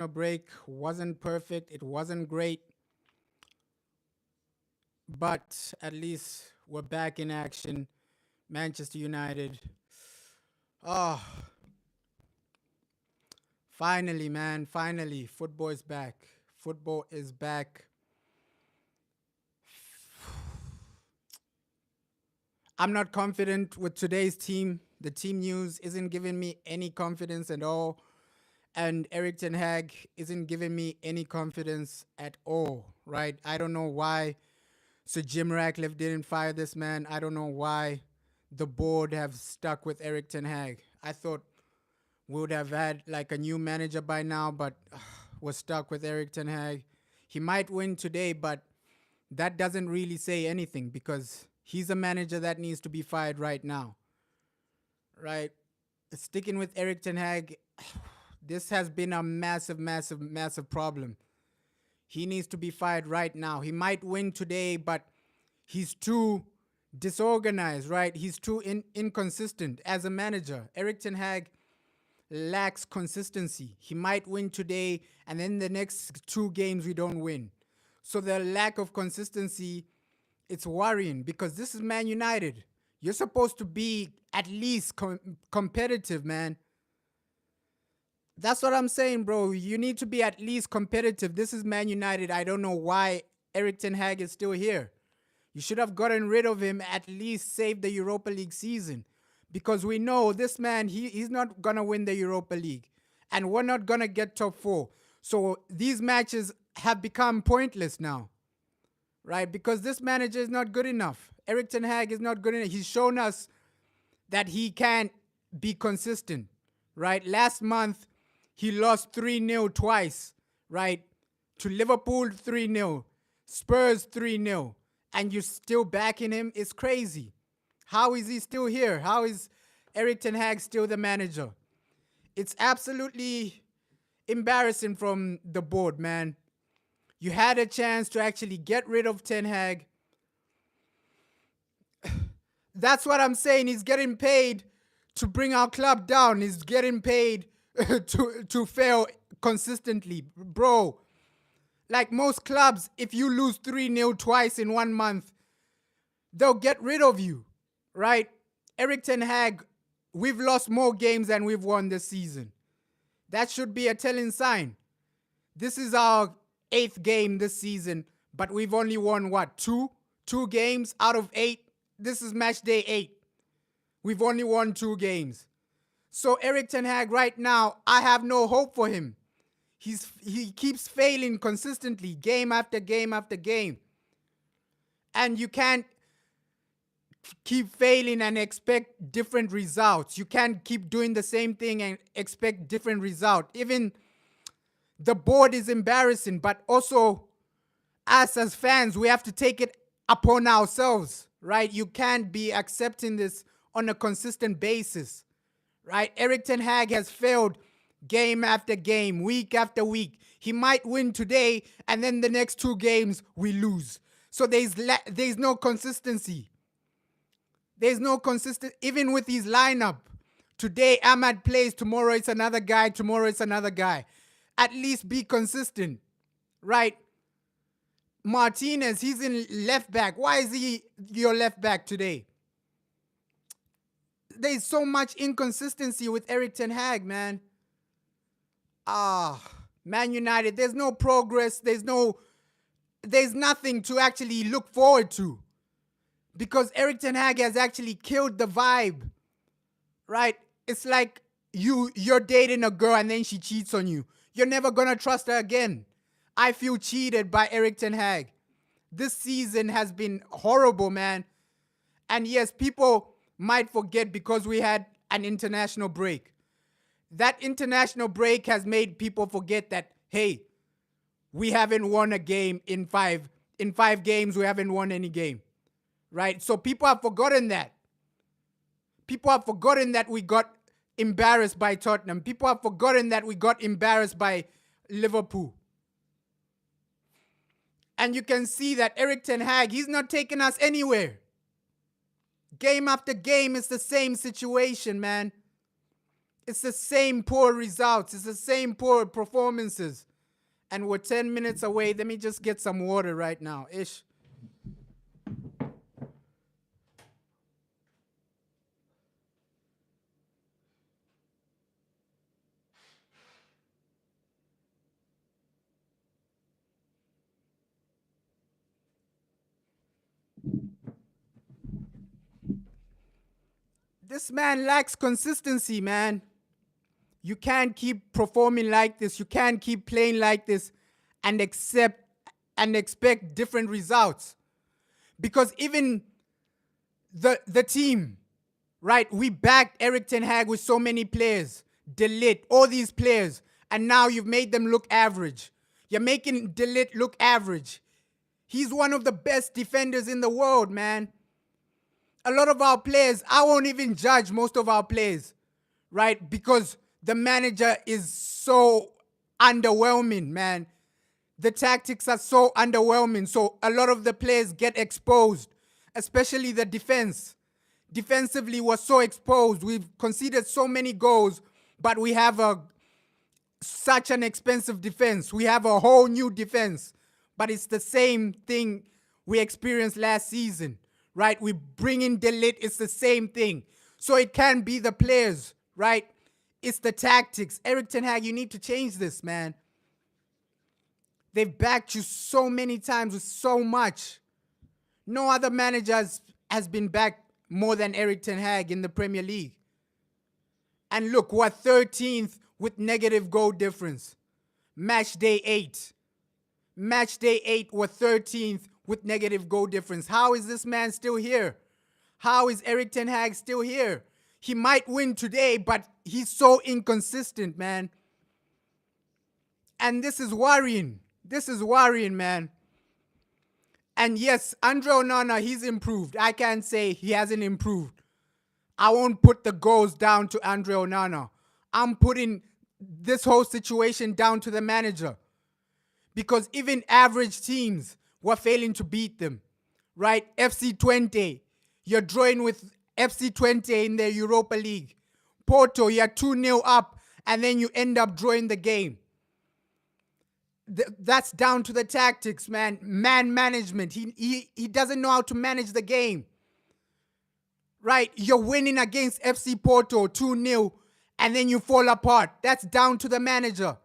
break wasn't perfect. It wasn't great, but at least we're back in action. Manchester United. Oh, finally, man. Finally. Football is back. Football is back. I'm not confident with today's team. The team news isn't giving me any confidence at all. And Eric Ten Hag isn't giving me any confidence at all, right? I don't know why Sir Jim Ratcliffe didn't fire this man. I don't know why the board have stuck with Eric Ten Hag. I thought we would have had like a new manager by now, but we're stuck with Eric Ten Hag. He might win today, but that doesn't really say anything because he's a manager that needs to be fired right now, right? Sticking with Eric Ten Hag, this has been a massive, massive, massive problem. He needs to be fired right now. He might win today, but he's too disorganized, right? He's too inconsistent as a manager. Eric Ten Hag lacks consistency. He might win today, and then the next two games we don't win. So the lack of consistency, it's worrying because this is Man United. You're supposed to be at least competitive, man. That's what I'm saying, bro. You need to be at least competitive. This is Man United. I don't know why Eric Ten Hag is still here. You should have gotten rid of him, at least save the Europa League season. Because we know this man, he's not going to win the Europa League. And we're not going to get top four. So these matches have become pointless now. Right? Because this manager is not good enough. Eric Ten Hag is not good enough. He's shown us that he can't be consistent. Right? Last month, he lost 3-0 twice, right? To Liverpool 3-0, Spurs 3-0, and you're still backing him? It's crazy. How is he still here? How is Eric Ten Hag still the manager? It's absolutely embarrassing from the board, man. You had a chance to actually get rid of Ten Hag. That's what I'm saying. He's getting paid to bring our club down. He's getting paid to fail consistently. Bro, like most clubs, if you lose 3-0 twice in 1 month, they'll get rid of you, right? Eric Ten Hag, we've lost more games than we've won this season. That should be a telling sign. This is our 8th game this season, but we've only won, what, 2 games out of 8? This is match day 8. We've only won 2 games. So Eric Ten Hag right now, I have no hope for him. He keeps failing consistently, game after game after game. And you can't keep failing and expect different results. You can't keep doing the same thing and expect different results. Even the board is embarrassing, but also us as fans, we have to take it upon ourselves, right? You can't be accepting this on a consistent basis. Right? Eric Ten Hag has failed game after game, week after week. He might win today, and then the next 2 games we lose. So there's no consistency. There's no consistency, even with his lineup. Today, Ahmad plays. Tomorrow, it's another guy. Tomorrow, it's another guy. At least be consistent, right? Martinez, he's in left back. Why is he your left back today? There's so much inconsistency with Eric Ten Hag, man. Man United, there's no progress. There's nothing to actually look forward to. Because Eric Ten Hag has actually killed the vibe. Right? It's like you're dating a girl and then she cheats on you. You're never going to trust her again. I feel cheated by Eric Ten Hag. This season has been horrible, man. And yes, people might forget because we had an international break. That international break has made people forget that, hey, we haven't won a game in 5. In 5 games, we haven't won any game. Right? So people have forgotten that. People have forgotten that we got embarrassed by Tottenham. People have forgotten that we got embarrassed by Liverpool. And you can see that Eric Ten Hag, he's not taking us anywhere. Game after game, it's the same situation, man. It's the same poor results. It's the same poor performances. And we're 10 minutes away. Let me just get some water right now. Ish. This man lacks consistency, man. You can't keep performing like this. You can't keep playing like this and expect different results. Because even the team, right? We backed Eric Ten Hag with so many players, Delete, all these players, and now you've made them look average. You're making Delete look average. He's one of the best defenders in the world, man. A lot of our players, I won't even judge most of our players, right? Because the manager is so underwhelming, man. The tactics are so underwhelming. So a lot of the players get exposed, especially the defense. Defensively, we're so exposed. We've conceded so many goals, but we have such an expensive defense. We have a whole new defense, but it's the same thing we experienced last season, right? We bring in Delete, it's the same thing. So it can be the players, right? It's the tactics. Eric Ten Hag, you need to change this, man. They've backed you so many times with so much. No other manager has been backed more than Eric Ten Hag in the Premier League. And look, we're 13th with negative goal difference. Match day 8. Match day 8, we're 13th with negative goal difference. How is this man still here? How is Eric Ten Hag still here? He might win today, but he's so inconsistent, man. And this is worrying. This is worrying, man. And yes, Andre Onana, he's improved. I can't say he hasn't improved. I won't put the goals down to Andre Onana. I'm putting this whole situation down to the manager. Because even average teams were failing to beat them. Right? FC Twente, you're drawing with FC Twente in the Europa League. Porto, you're 2-0 up, and then you end up drawing the game. That's down to the tactics, man. Man management. He doesn't know how to manage the game. Right? You're winning against FC Porto 2-0 and then you fall apart. That's down to the manager.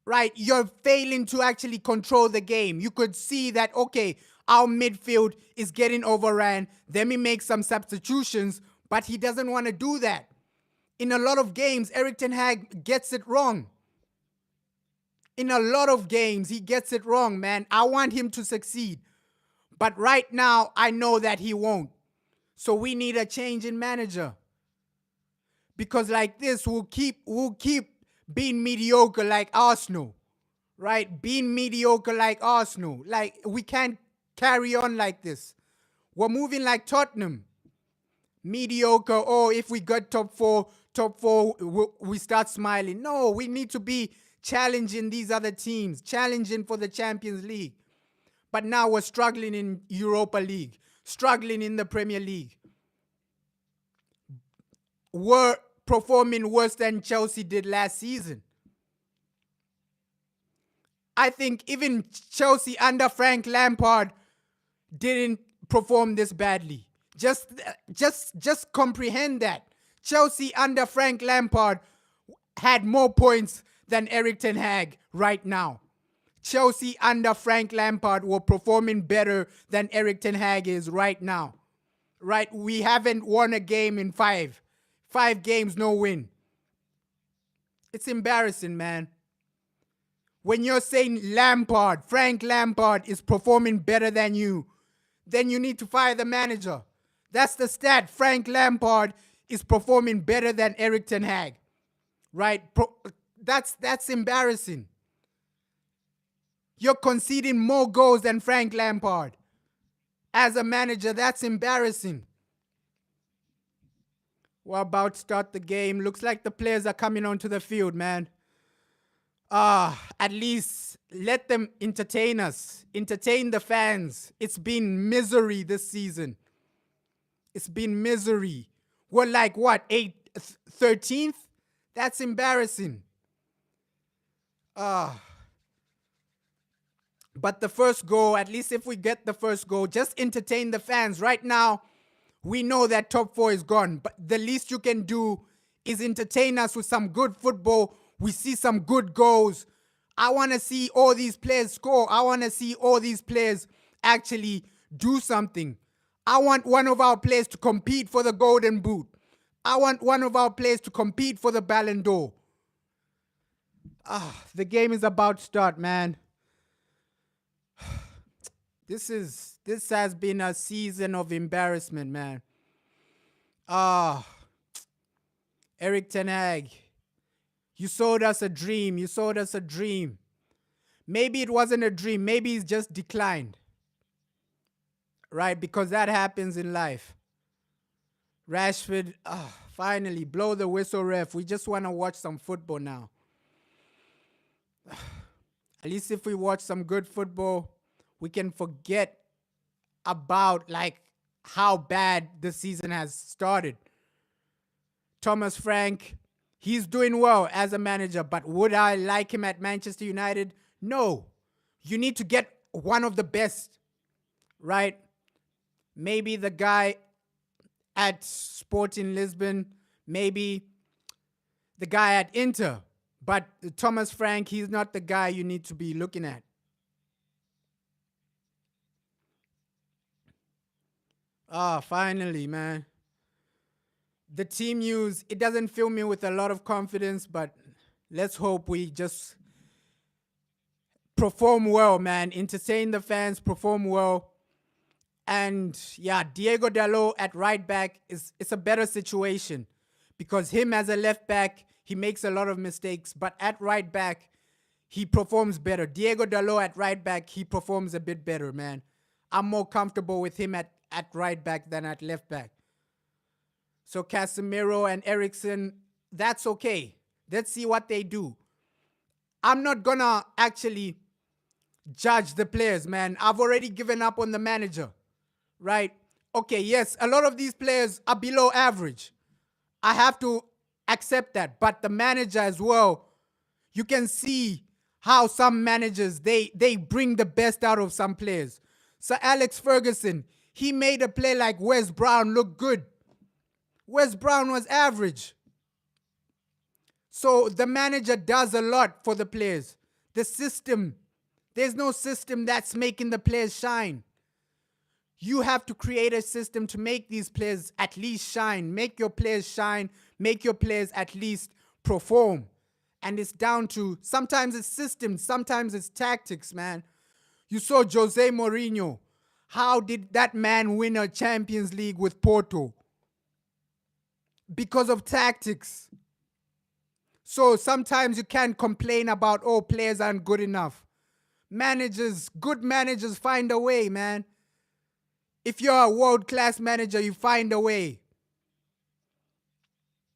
Right? You're failing to actually control the game. You could see that, okay, our midfield is getting overran. Then we make some substitutions, but he doesn't want to do that. In a lot of games, Eric Ten Hag gets it wrong. In a lot of games, he gets it wrong, man. I want him to succeed. But right now, I know that he won't. So we need a change in manager. Because like this, we'll keep being mediocre like Arsenal. Right? Being mediocre like Arsenal. Like, we can't carry on like this. We're moving like Tottenham. Mediocre. Oh, if we got top four, we start smiling. No, we need to be challenging these other teams, challenging for the Champions League. But now we're struggling in Europa League, struggling in the Premier League. We're performing worse than Chelsea did last season. I think even Chelsea under Frank Lampard didn't perform this badly. Just comprehend that. Chelsea under Frank Lampard had more points than Eric Ten Hag right now. Chelsea under Frank Lampard were performing better than Eric Ten Hag is right now. Right? We haven't won a game in 5. 5 games, no win. It's embarrassing, man. When you're saying Lampard, Frank Lampard is performing better than you, then you need to fire the manager. That's the stat. Frank Lampard is performing better than Eric Ten Hag. Right? That's embarrassing. You're conceding more goals than Frank Lampard. As a manager, that's embarrassing. We're about to start the game. Looks like the players are coming onto the field, man. At least let them entertain us. Entertain the fans. It's been misery this season. It's been misery. We're like, what, 13th. That's embarrassing. But the first goal, at least if we get the first goal, just entertain the fans. Right now, we know that top 4 is gone, but the least you can do is entertain us with some good football. We see some good goals. I want to see all these players score. I want to see all these players actually do something. I want one of our players to compete for the Golden Boot. I want one of our players to compete for the Ballon d'Or. The game is about to start, man. This has been a season of embarrassment, man. Erik ten Hag, you sold us a dream. You sold us a dream. Maybe it wasn't a dream. Maybe it's just declined. Right? Because that happens in life. Rashford, finally, blow the whistle, ref. We just want to watch some football now. At least if we watch some good football, we can forget about like how bad the season has started. Thomas Frank, he's doing well as a manager, but would I like him at Manchester United? No. You need to get one of the best, right? Maybe the guy at Sporting Lisbon, maybe the guy at Inter. But Thomas Frank, he's not the guy you need to be looking at. Finally, man. The team news, it doesn't fill me with a lot of confidence, but let's hope we just perform well, man. Entertain the fans, perform well. And yeah, Diego Dalot at right back it's a better situation because him as a left back, he makes a lot of mistakes, but at right back, he performs better. Diego Dalot at right back, he performs a bit better, man. I'm more comfortable with him at right back than at left back. So Casemiro and Eriksen, that's okay. Let's see what they do. I'm not gonna actually judge the players, man. I've already given up on the manager, right? Okay, yes, a lot of these players are below average. I have to accept that. But the manager as well, you can see how some managers, they bring the best out of some players. So Alex Ferguson, he made a play like Wes Brown look good. Wes Brown was average. So the manager does a lot for the players. The system, there's no system that's making the players shine. You have to create a system to make these players at least shine. Make your players shine. Make your players at least perform. And it's down to, sometimes it's systems, sometimes it's tactics, man. You saw Jose Mourinho. How did that man win a Champions League with Porto? Because of tactics. So sometimes you can't complain about, oh, players aren't good enough. Managers, good managers find a way, man. If you're a world-class manager, you find a way.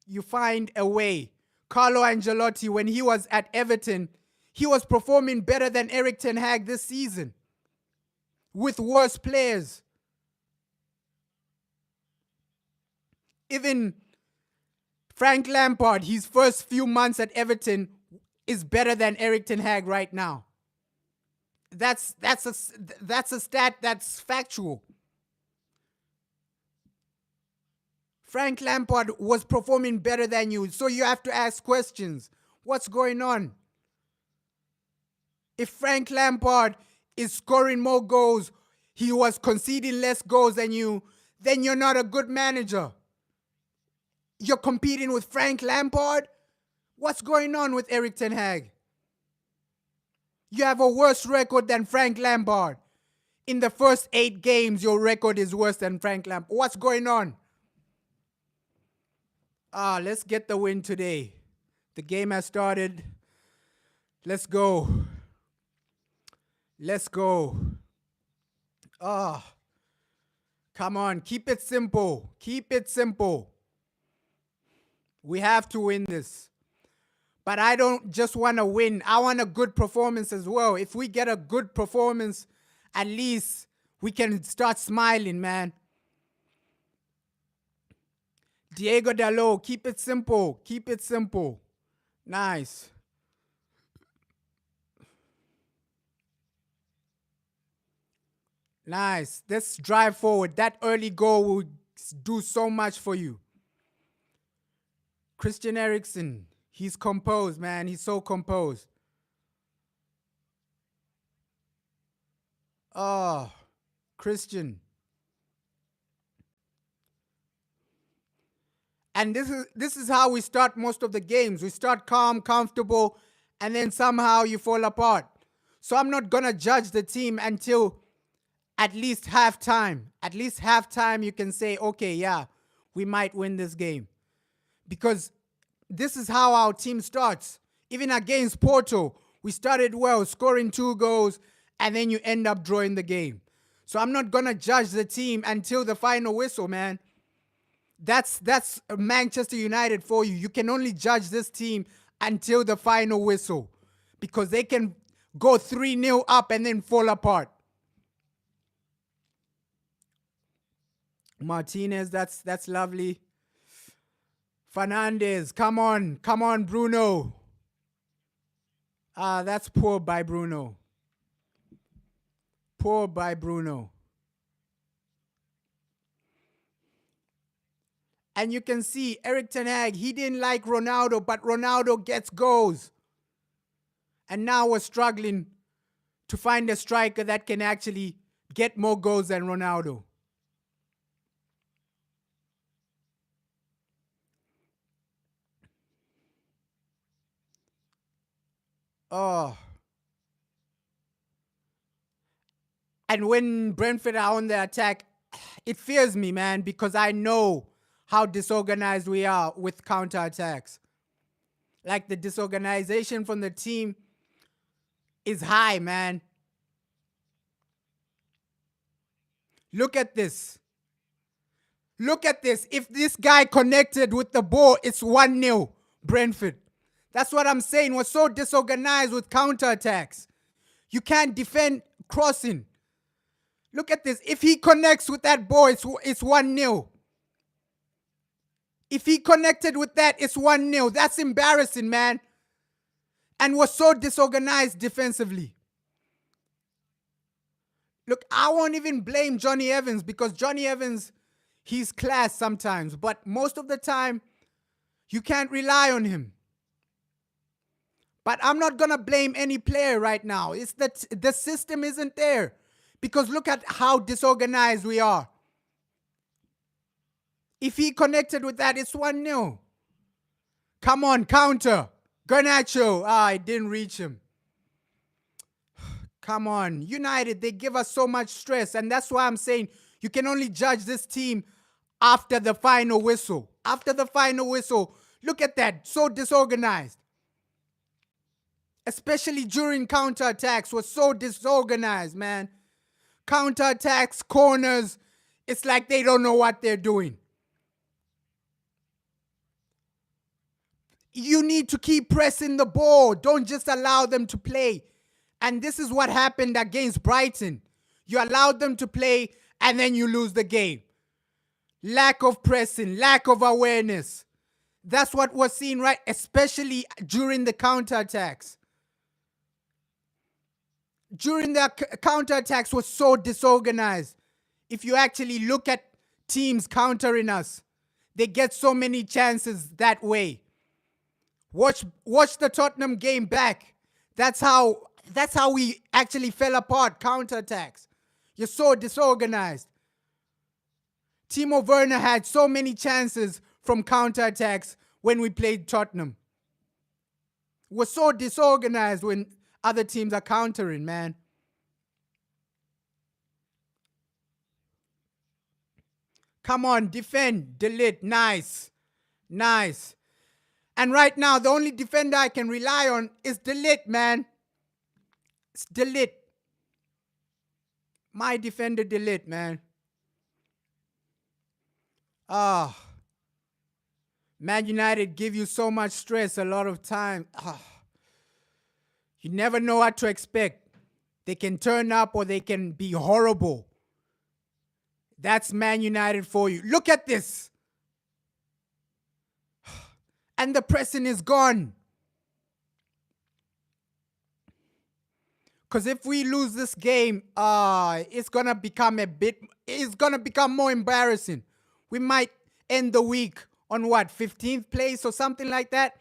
You find a way. Carlo Ancelotti, when he was at Everton, he was performing better than Erik ten Hag this season. With worse players. Even Frank Lampard, his first few months at Everton, is better than Erik ten Hag right now. That's a stat that's factual. Frank Lampard was performing better than you, so you have to ask questions. What's going on? If Frank Lampard is scoring more goals, he was conceding less goals than you, then you're not a good manager. You're competing with Frank Lampard? What's going on with Erik ten Hag? You have a worse record than Frank Lampard. In the first 8 games, your record is worse than Frank Lampard. What's going on? Let's get the win today. The game has started. Let's go. Let's go. Come on. Keep it simple. Keep it simple. We have to win this. But I don't just want to win. I want a good performance as well. If we get a good performance, at least we can start smiling, man. Diego Dalot, keep it simple. Keep it simple. Nice. Nice. Let's drive forward. That early goal will do so much for you. Christian Eriksen, he's composed, man. He's so composed. Oh, Christian. And this is how we start most of the games. We start calm, comfortable, and then somehow you fall apart. So I'm not gonna judge the team until at least halftime. At least halftime, you can say, okay, yeah, we might win this game. Because this is how our team starts. Even against Porto, we started well, scoring 2 goals, and then you end up drawing the game. So I'm not gonna judge the team until the final whistle, man. That's Manchester United for you. You can only judge this team until the final whistle because they can go 3-0 up and then fall apart. Martinez, that's lovely. Fernandez, come on, Bruno. That's poor by Bruno. Poor by Bruno. And you can see Erik ten Hag, he didn't like Ronaldo, but Ronaldo gets goals. And now we're struggling to find a striker that can actually get more goals than Ronaldo. Oh. And when Brentford are on the attack, it fears me, man, because I know how disorganized we are with counterattacks. Like the disorganization from the team is high, man. Look at this. Look at this. If this guy connected with the ball, it's 1-0 Brentford. That's what I'm saying. We're so disorganized with counterattacks. You can't defend crossing. Look at this. If he connects with that ball, it's 1-0. If he connected with that, it's 1-0. That's embarrassing, man. And we're so disorganized defensively. Look, I won't even blame Johnny Evans because Johnny Evans, he's class sometimes. But most of the time, you can't rely on him. But I'm not going to blame any player right now. It's that the system isn't there. Because look at how disorganized we are. If he connected with that, it's 1-0. Come on, counter. Garnacho. It didn't reach him. Come on. United, they give us so much stress. And that's why I'm saying you can only judge this team after the final whistle. After the final whistle. Look at that. So disorganized. Especially during counterattacks. We're so disorganized, man. Counterattacks, corners. It's like they don't know what they're doing. You need to keep pressing the ball. Don't just allow them to play. And this is what happened against Brighton. You allowed them to play and then you lose the game. Lack of pressing, lack of awareness. That's what we're seeing, right? Especially during the counterattacks. During the counterattacks was so disorganized. If you actually look at teams countering us, they get so many chances that way. Watch the Tottenham game back. That's how we actually fell apart, counterattacks. You're so disorganized. Timo Werner had so many chances from counterattacks when we played Tottenham. We're so disorganized when other teams are countering, man. Come on, defend, delete, nice. Nice. And right now, the only defender I can rely on is delete, man. It's delete. My defender delete, man. Man United give you so much stress a lot of time. You never know what to expect. They can turn up or they can be horrible. That's Man United for you. Look at this. And the pressing is gone. Because if we lose this game, it's going to become more embarrassing. We might end the week on what, 15th place or something like that?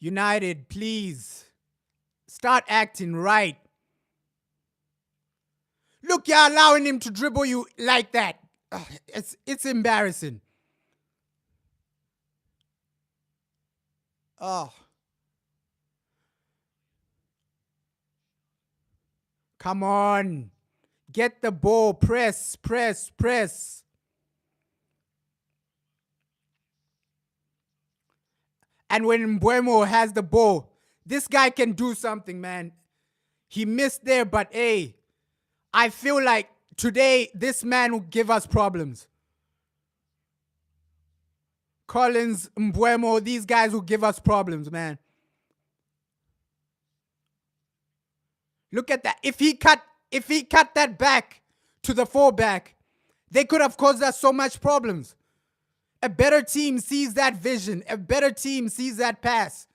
United, please start acting right. Look, you're allowing him to dribble you like that. It's embarrassing. Come on. Get the ball. Press. And when Mbuemo has the ball, this guy can do something, man. He missed there, but hey, I feel like today this man will give us problems. Collins, Mbuemo, these guys will give us problems, man. Look at that. If he cut that back to the fullback, they could have caused us so much problems. A better team sees that vision. A better team sees that pass.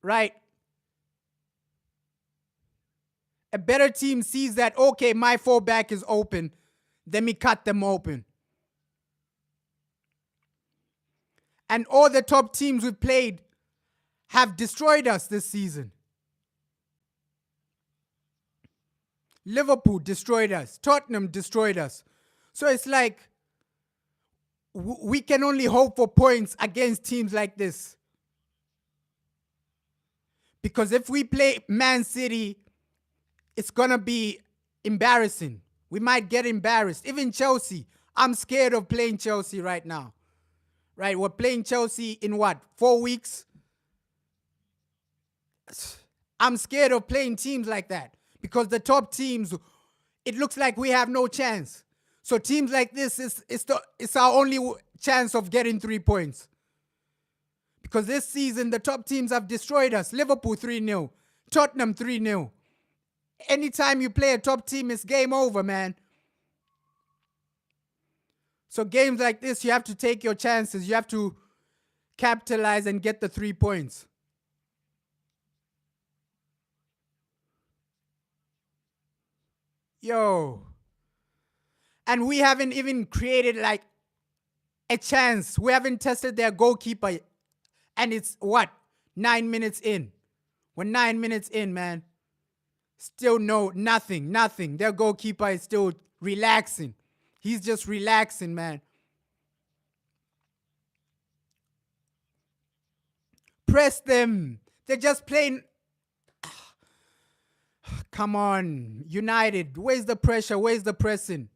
Right? A better team sees that, okay, my fullback is open. Let me cut them open. And all the top teams we've played have destroyed us this season. Liverpool destroyed us. Tottenham destroyed us. So it's like we can only hope for points against teams like this. Because if we play Man City, it's going to be embarrassing. We might get embarrassed. Even Chelsea. I'm scared of playing Chelsea right now. Right? We're playing Chelsea in what? 4 weeks? I'm scared of playing teams like that. Because the top teams, it looks like we have no chance. So teams like this, it's our only chance of getting 3 points. Because this season, the top teams have destroyed us. Liverpool 3-0. Tottenham 3-0. Anytime you play a top team, it's game over, man. So games like this, you have to take your chances. You have to capitalize and get the 3 points. Yo. And we haven't even created like a chance. We haven't tested their goalkeeper. And it's what? 9 minutes in. We're 9 minutes in, man. Still nothing. Their goalkeeper is still relaxing. He's just relaxing, man. Press them. They're just playing. Come on, United. Where's the pressure? Where's the pressing?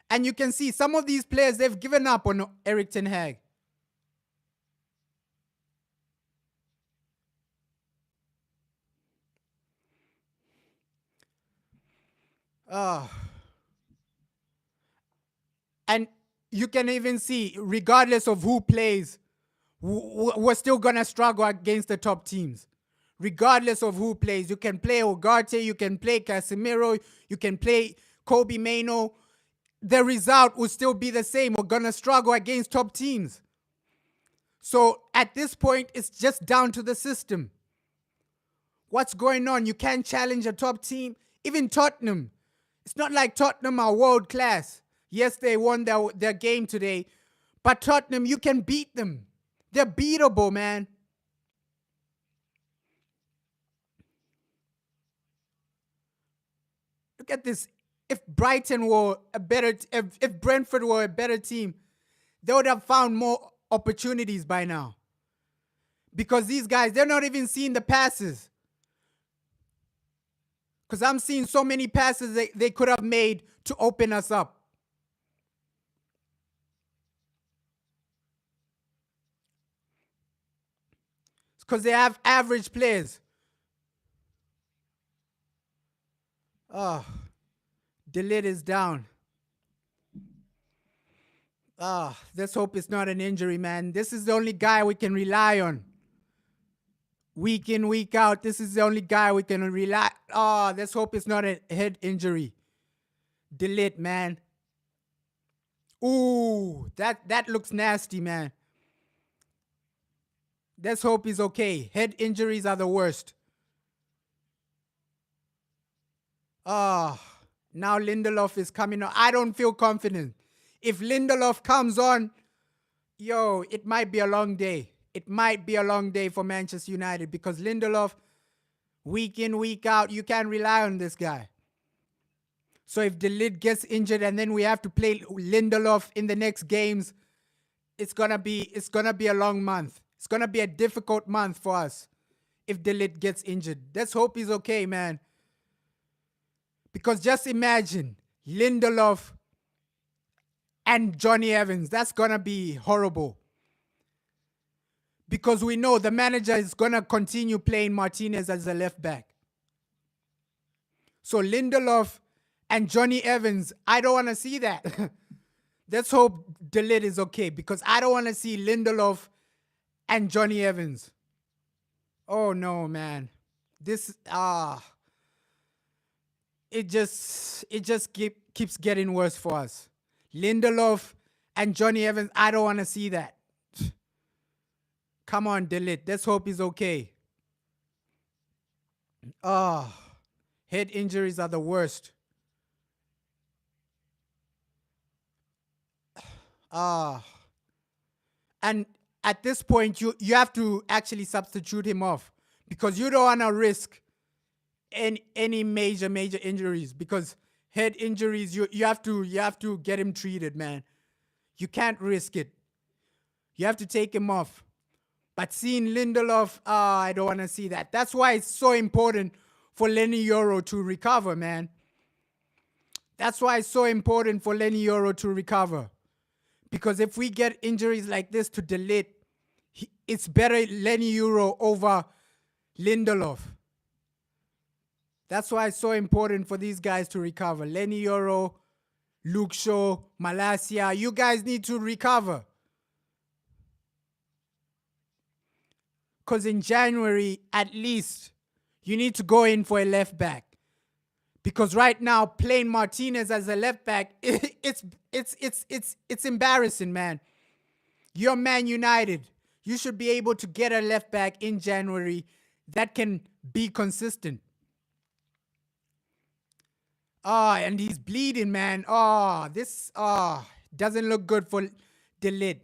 And you can see some of these players, they've given up on Erik ten Hag. And you can even see, regardless of who plays, we're still going to struggle against the top teams. Regardless of who plays. You can play Ugarte, you can play Casemiro, you can play Kobe Mainoo. The result will still be the same. We're going to struggle against top teams. So at this point, it's just down to the system. What's going on? You can't challenge a top team. Even Tottenham. It's not like Tottenham are world class. Yes, they won their game today. But Tottenham, you can beat them. They're beatable, man. Look at this. If Brighton were if Brentford were a better team, they would have found more opportunities by now. Because these guys, they're not even seeing the passes. Because I'm seeing so many passes they could have made to open us up. It's because they have average players. The lid is down. Let's hope it's not an injury, man. This is the only guy we can rely on. Week in, week out, this is the only guy we can let's hope it's not a head injury. Delete, man. Ooh, that looks nasty, man. Let's hope he's okay. Head injuries are the worst. Ah, now Lindelof is coming on. I don't feel confident. If Lindelof comes on, yo, it might be a long day. It might be a long day for Manchester United because Lindelof, week in, week out, you can't rely on this guy. So if De Ligt gets injured and then we have to play Lindelof in the next games, it's gonna be a long month. It's gonna be a difficult month for us if De Ligt gets injured. Let's hope he's okay, man. Because just imagine Lindelof and Johnny Evans. That's gonna be horrible. Because we know the manager is gonna continue playing Martinez as a left back. So Lindelof and Johnny Evans, I don't want to see that. Let's hope De Ligt is okay because I don't want to see Lindelof and Johnny Evans. Oh no, man. This it just keeps getting worse for us. Lindelof and Johnny Evans, I don't want to see that. Come on, De Ligt. Let's hope he's okay. Head injuries are the worst. And at this point, you have to actually substitute him off because you don't want to risk any major injuries because head injuries, you have to get him treated, man. You can't risk it. You have to take him off. But seeing Lindelof, I don't want to see that. That's why it's so important for Lenny Yoro to recover, man. That's why it's so important for Lenny Yoro to recover. Because if we get injuries like this to De Ligt, it's better Lenny Yoro over Lindelof. That's why it's so important for these guys to recover. Lenny Yoro, Luke Shaw, Malacia, you guys need to recover. Because in January, at least, you need to go in for a left back. Because right now, playing Martinez as a left back, it's embarrassing, man. You're Man United. You should be able to get a left back in January that can be consistent. And he's bleeding, man. This doesn't look good for De Ligt.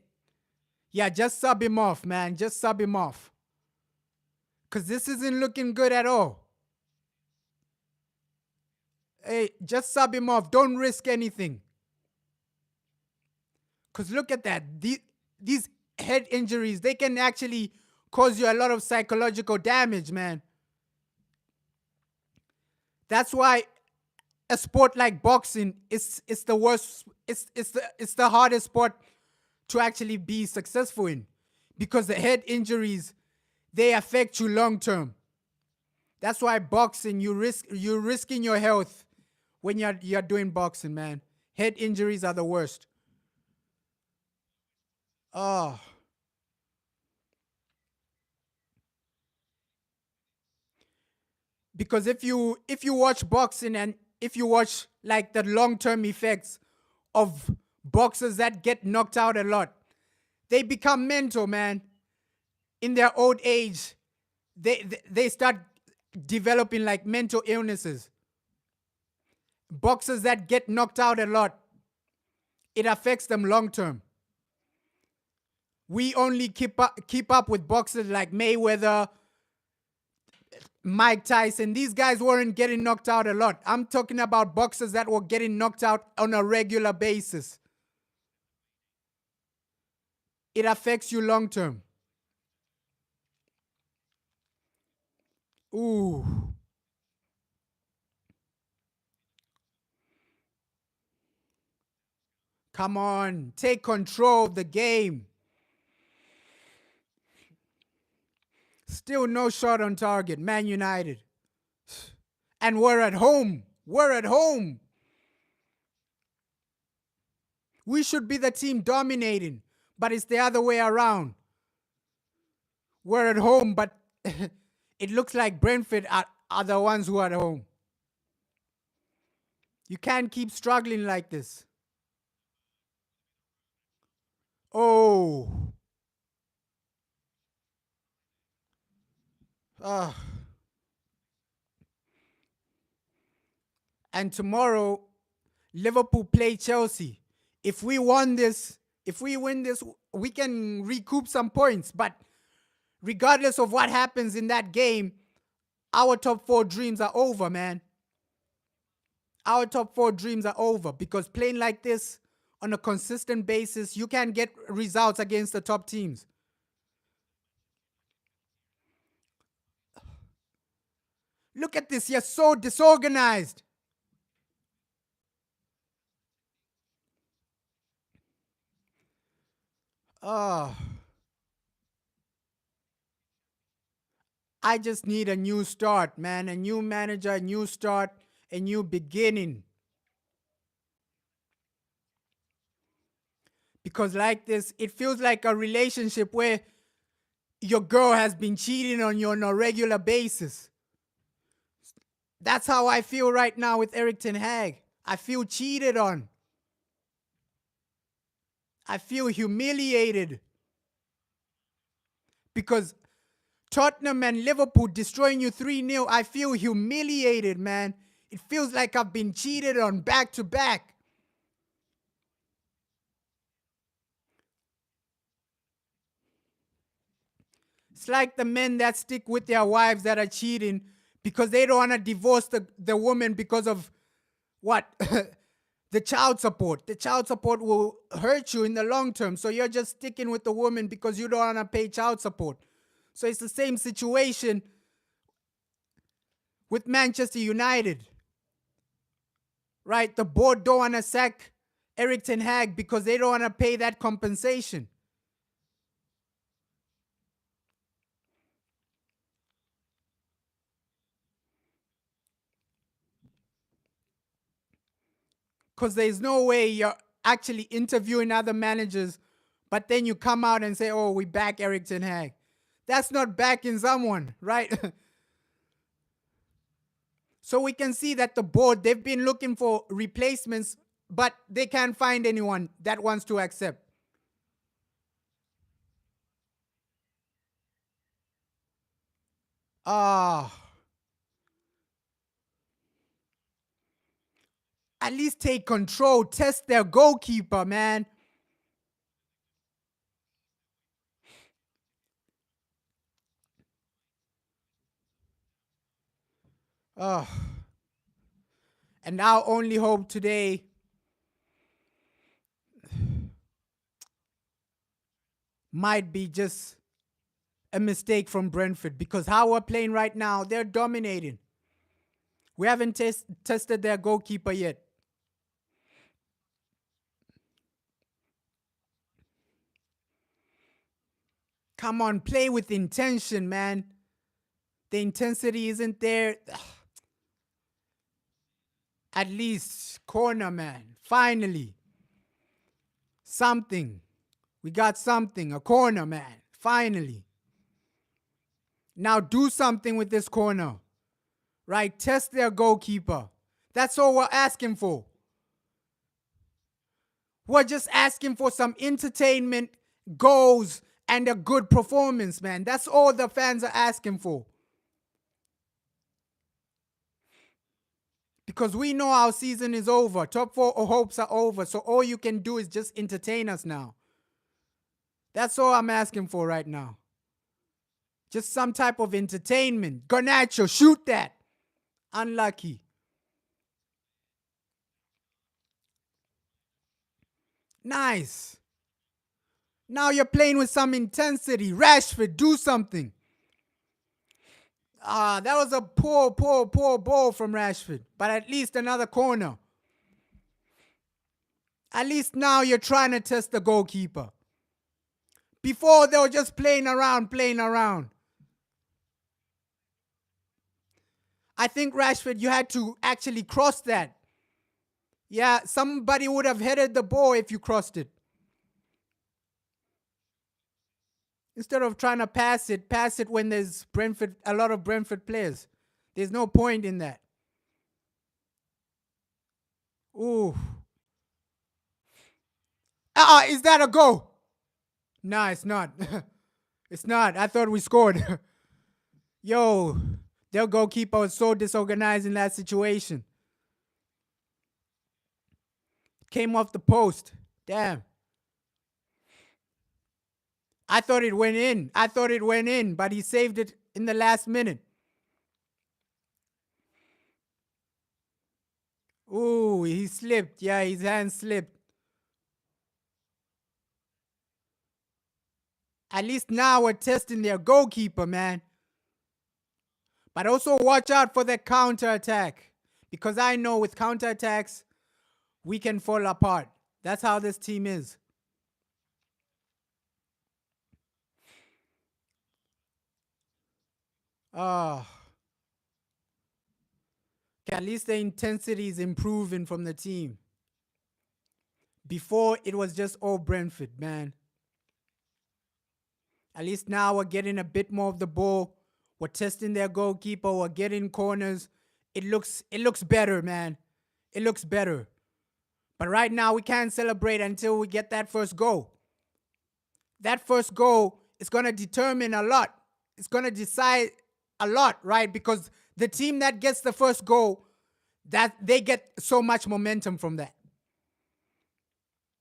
Yeah, just sub him off, man. Just sub him off. Because this isn't looking good at all. Hey, just sub him off. Don't risk anything. Because look at that. These head injuries, they can actually cause you a lot of psychological damage, man. That's why a sport like boxing is the worst. It's the hardest sport to actually be successful in. Because the head injuries, they affect you long term. That's why boxing, you're risking your health when you're doing boxing, man. Head injuries are the worst. Because if you watch boxing and if you watch like the long-term effects of boxers that get knocked out a lot, they become mental, man. In their old age, they start developing like mental illnesses. Boxers that get knocked out a lot, it affects them long term. We only keep up with boxers like Mayweather, Mike Tyson. These guys weren't getting knocked out a lot. I'm talking about boxers that were getting knocked out on a regular basis. It affects you long term. Ooh. Come on, take control of the game. Still no shot on target, Man United. And we're at home. We're at home. We should be the team dominating, but it's the other way around. We're at home, but it looks like Brentford are the ones who are at home. You can't keep struggling like this. Oh. Ah. And tomorrow, Liverpool play Chelsea. If we win this, we can recoup some points. But regardless of what happens in that game, our top four dreams are over, man. Our top four dreams are over because playing like this on a consistent basis, you can get results against the top teams. Look at this. You're so disorganized. Oh. I just need a new start, man. A new manager, a new start, a new beginning. Because like this, it feels like a relationship where your girl has been cheating on you on a regular basis. That's how I feel right now with Erik ten Hag. I feel cheated on. I feel humiliated. Because Tottenham and Liverpool destroying you 3-0, I feel humiliated, man. It feels like I've been cheated on back to back. It's like the men that stick with their wives that are cheating because they don't want to divorce the woman because of what? The child support. The child support will hurt you in the long term. So you're just sticking with the woman because you don't want to pay child support. So it's the same situation with Manchester United. Right? The board don't want to sack Erik ten Hag because they don't want to pay that compensation. Because there's no way you're actually interviewing other managers, but then you come out and say, oh, we back Erik ten Hag. That's not backing someone, right? So we can see that the board, they've been looking for replacements, but they can't find anyone that wants to accept. At least take control. Test their goalkeeper, man. And our only hope today might be just a mistake from Brentford because how we're playing right now, they're dominating. We haven't tested their goalkeeper yet. Come on, play with intention, man. The intensity isn't there. At least corner, man. Finally. Something. We got something. A corner, man. Finally. Now do something with this corner. Right? Test their goalkeeper. That's all we're asking for. We're just asking for some entertainment, goals, and a good performance, man. That's all the fans are asking for. Because we know our season is over. Top four hopes are over. So all you can do is just entertain us now. That's all I'm asking for right now. Just some type of entertainment. Garnacho, shoot that. Unlucky. Nice. Now you're playing with some intensity. Rashford, do something. That was a poor ball from Rashford. But at least another corner. At least now you're trying to test the goalkeeper. Before they were just playing around. I think Rashford, you had to actually cross that. Yeah, somebody would have headed the ball if you crossed it. Instead of trying to pass it when there's a lot of Brentford players. There's no point in that. Ooh. Is that a goal? Nah, it's not. It's not. I thought we scored. Yo, their goalkeeper was so disorganized in that situation. Came off the post. Damn. I thought it went in. But he saved it in the last minute. Ooh, he slipped. Yeah, his hand slipped. At least now we're testing their goalkeeper, man. But also watch out for the counterattack. Because I know with counterattacks, we can fall apart. That's how this team is. Oh. At least the intensity is improving from the team. Before, it was just all Brentford, man. At least now we're getting a bit more of the ball. We're testing their goalkeeper. We're getting corners. It looks better, man. It looks better. But right now, we can't celebrate until we get that first goal. That first goal is going to determine a lot. It's going to decide a lot, right? Because the team that gets the first goal, that they get so much momentum from that.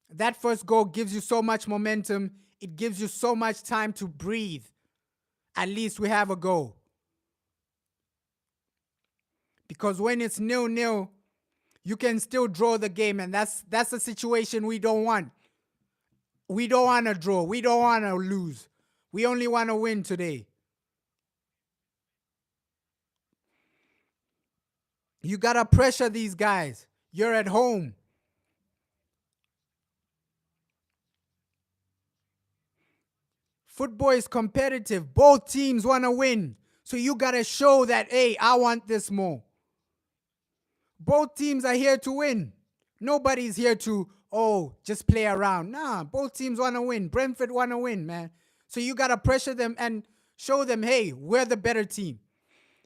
That first goal gives you so much momentum. It gives you so much time to breathe. At least we have a goal. Because when it's 0-0, you can still draw the game, and that's a situation we don't want. We don't want to draw. We don't want to lose. We only want to win today. You got to pressure these guys. You're at home. Football is competitive. Both teams want to win. So you got to show that, hey, I want this more. Both teams are here to win. Nobody's here to, just play around. Nah, both teams want to win. Brentford want to win, man. So you got to pressure them and show them, hey, we're the better team.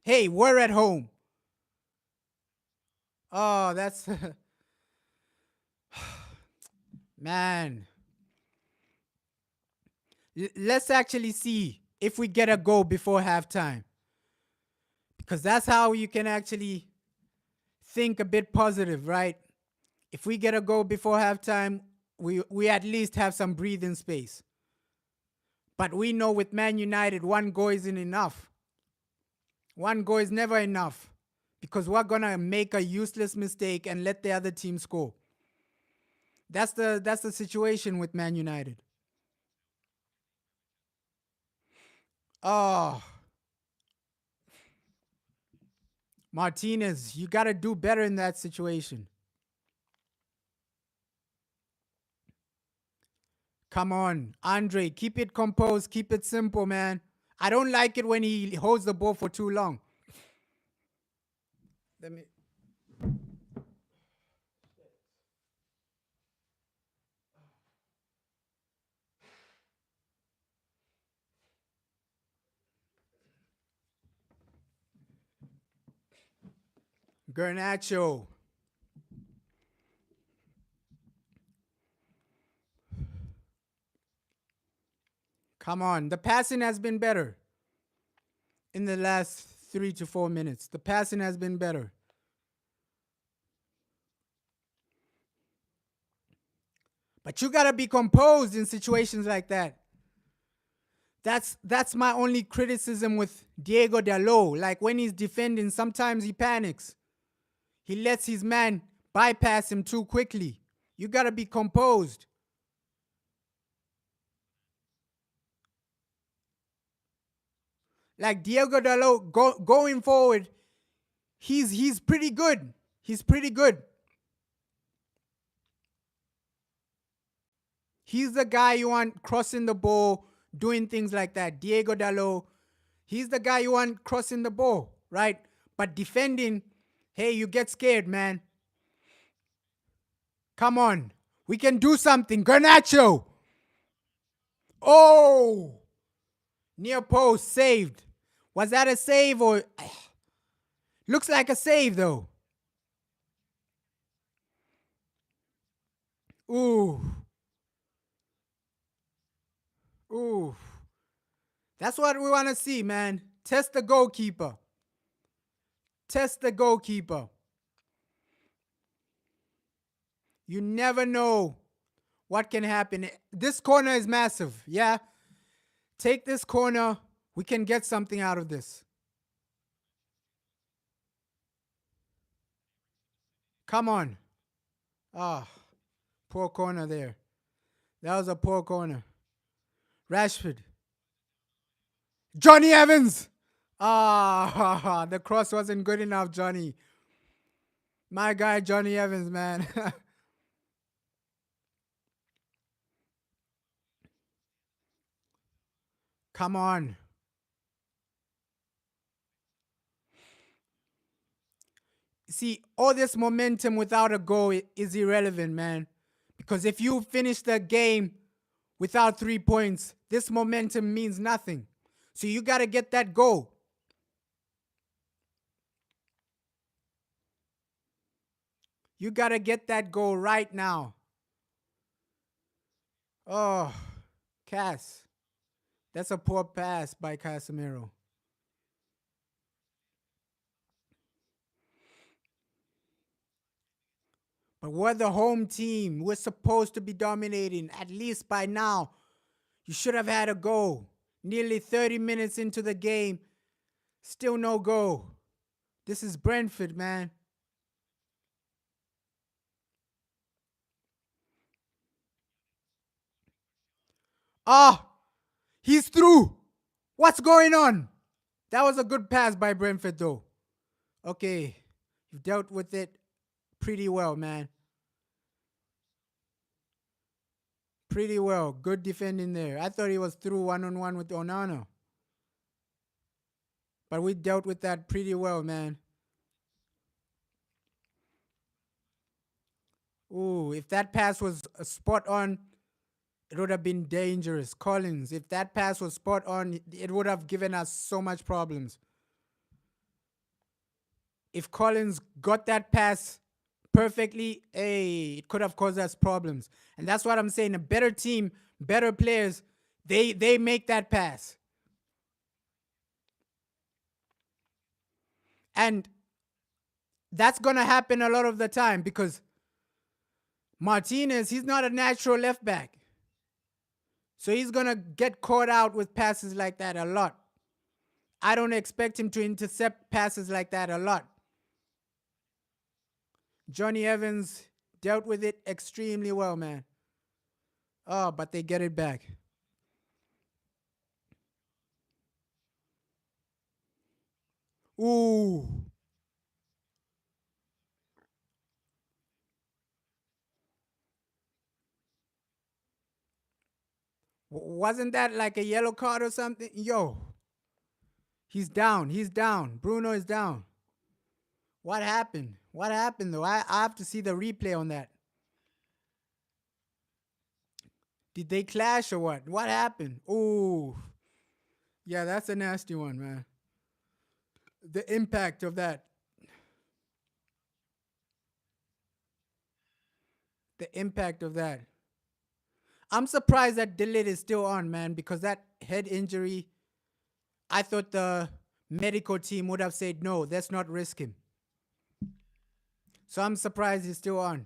Hey, we're at home. Oh, that's... Man. Let's actually see if we get a goal before halftime. Because that's how you can actually think a bit positive, right? If we get a goal before halftime, we at least have some breathing space. But we know with Man United, one goal isn't enough. One goal is never enough. Because we're going to make a useless mistake and let the other team score. That's the situation with Man United. Oh. Martinez, you got to do better in that situation. Come on. Andre, keep it composed. Keep it simple, man. I don't like it when he holds the ball for too long. Let me... Garnacho. Come on. The passing has been better in the last 3 to 4 minutes. The passing has been better. But you got to be composed in situations like that. That's my only criticism with Diego Dalot. Like when he's defending, sometimes he panics. He lets his man bypass him too quickly. You got to be composed. Like Diego Dalot going forward, he's pretty good. He's pretty good. He's the guy you want crossing the ball, doing things like that. Diego Dalot, he's the guy you want crossing the ball, right? But defending, hey, you get scared, man. Come on. We can do something. Garnacho. Oh. Near post, saved. Was that a save or... Looks like a save though. Ooh. Ooh. That's what we want to see, man. Test the goalkeeper. Test the goalkeeper. You never know what can happen. This corner is massive. Yeah. Take this corner. We can get something out of this. Come on. Ah, poor corner there. That was a poor corner. Rashford. Johnny Evans. Ah, the cross wasn't good enough, Johnny. My guy, Johnny Evans, man. Come on. See, all this momentum without a goal is irrelevant, man. Because if you finish the game without 3 points, this momentum means nothing. So you got to get that goal. You got to get that goal right now. Oh, Cass. That's a poor pass by Casemiro. But we're the home team. We're supposed to be dominating. At least by now, you should have had a goal. Nearly 30 minutes into the game, still no goal. This is Brentford, man. Ah, he's through. What's going on? That was a good pass by Brentford, though. Okay, you've dealt with it pretty well, man. Pretty well. Good defending there. I thought he was through one-on-one with Onana. But we dealt with that pretty well, man. Ooh, if that pass was spot on, it would have been dangerous. Collins, if that pass was spot on, it would have given us so much problems. If Collins got that pass perfectly, hey, it could have caused us problems. And that's what I'm saying. A better team, better players, they make that pass. And that's gonna happen a lot of the time because Martinez, he's not a natural left back. So he's gonna get caught out with passes like that a lot. I don't expect him to intercept passes like that a lot. Johnny Evans dealt with it extremely well, man. Oh, but they get it back. Ooh. Wasn't that like a yellow card or something? Yo, he's down. He's down. Bruno is down. What happened? What happened, though? I have to see the replay on that. Did they clash or what? What happened? Ooh. Yeah, that's a nasty one, man. The impact of that. The impact of that. I'm surprised that Delit is still on, man, because that head injury, I thought the medical team would have said, no, let's not risk him. So I'm surprised he's still on.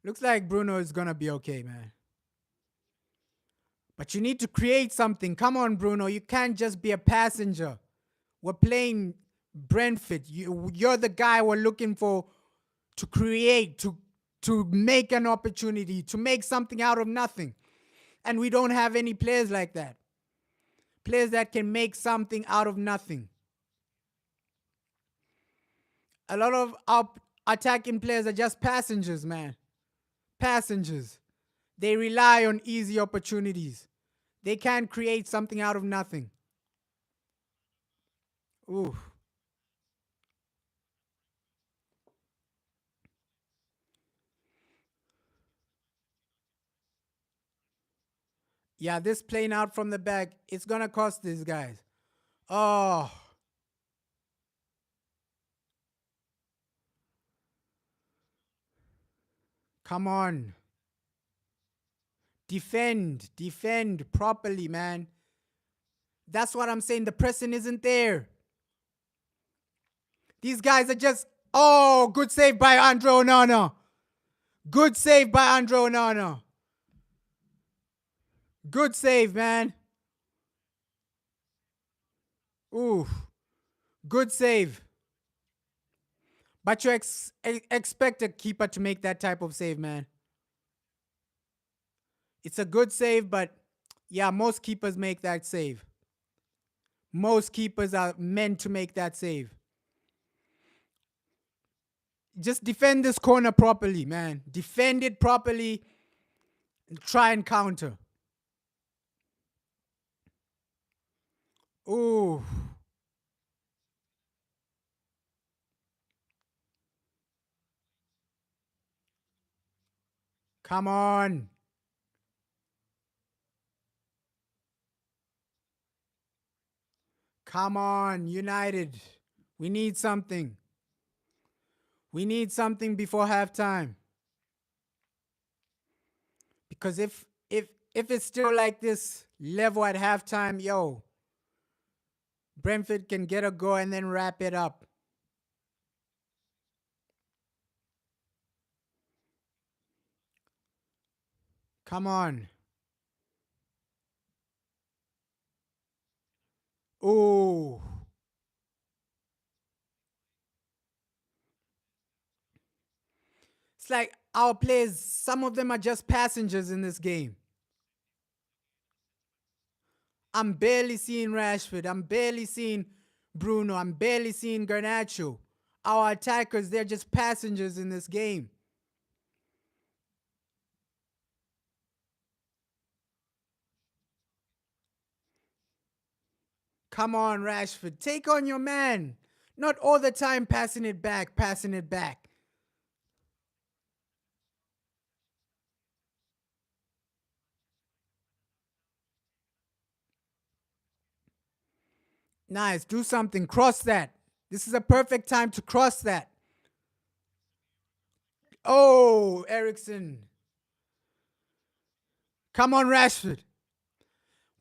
Looks like Bruno is going to be okay, man. But you need to create something. Come on, Bruno. You can't just be a passenger. We're playing Brentford. You're the guy we're looking for to create, to make an opportunity, to make something out of nothing. And we don't have any players like that. Players that can make something out of nothing. A lot of our attacking players are just passengers, man. Passengers. They rely on easy opportunities. They can't create something out of nothing. Ooh. Yeah, this playing out from the back, it's going to cost these guys. Oh, come on. Defend properly, man. That's what I'm saying. The pressing isn't there. These guys are just, oh, good save by Andre Onana. Good save by Andre Onana. Good save, man. Ooh, good save. But you expect a keeper to make that type of save, man. It's a good save, but yeah, most keepers make that save. Most keepers are meant to make that save. Just defend this corner properly, man. Defend it properly and try and counter. Ooh. Come on. Come on, United. We need something. We need something before halftime. Because if it's still like this level at halftime, yo, Brentford can get a goal and then wrap it up. Come on. Ooh. It's like our players, some of them are just passengers in this game. I'm barely seeing Rashford. I'm barely seeing Bruno. I'm barely seeing Garnacho. Our attackers, they're just passengers in this game. Come on, Rashford. Take on your man. Not all the time passing it back, passing it back. Nice. Do something. Cross that. This is a perfect time to cross that. Oh, Ericsson. Come on, Rashford.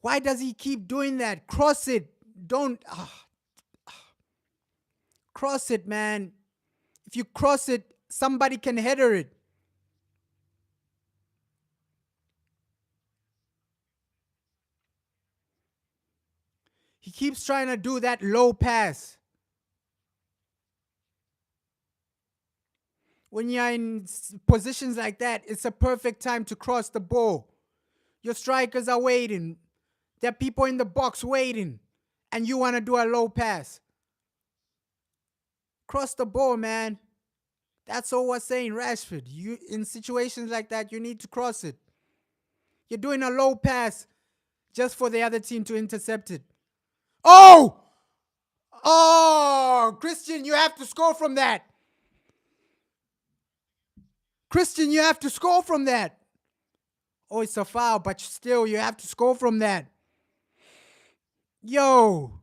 Why does he keep doing that? Cross it. Don't cross it, man. If you cross it, somebody can header it. He keeps trying to do that low pass. When you're in positions like that, it's a perfect time to cross the ball. Your strikers are waiting. There are people in the box waiting. And you want to do a low pass. Cross the ball, man. That's all we're saying, Rashford. You in situations like that, you need to cross it. You're doing a low pass just for the other team to intercept it. Oh! Oh, Christian, you have to score from that. Christian, you have to score from that. Oh, it's a foul, but still, you have to score from that. Yo.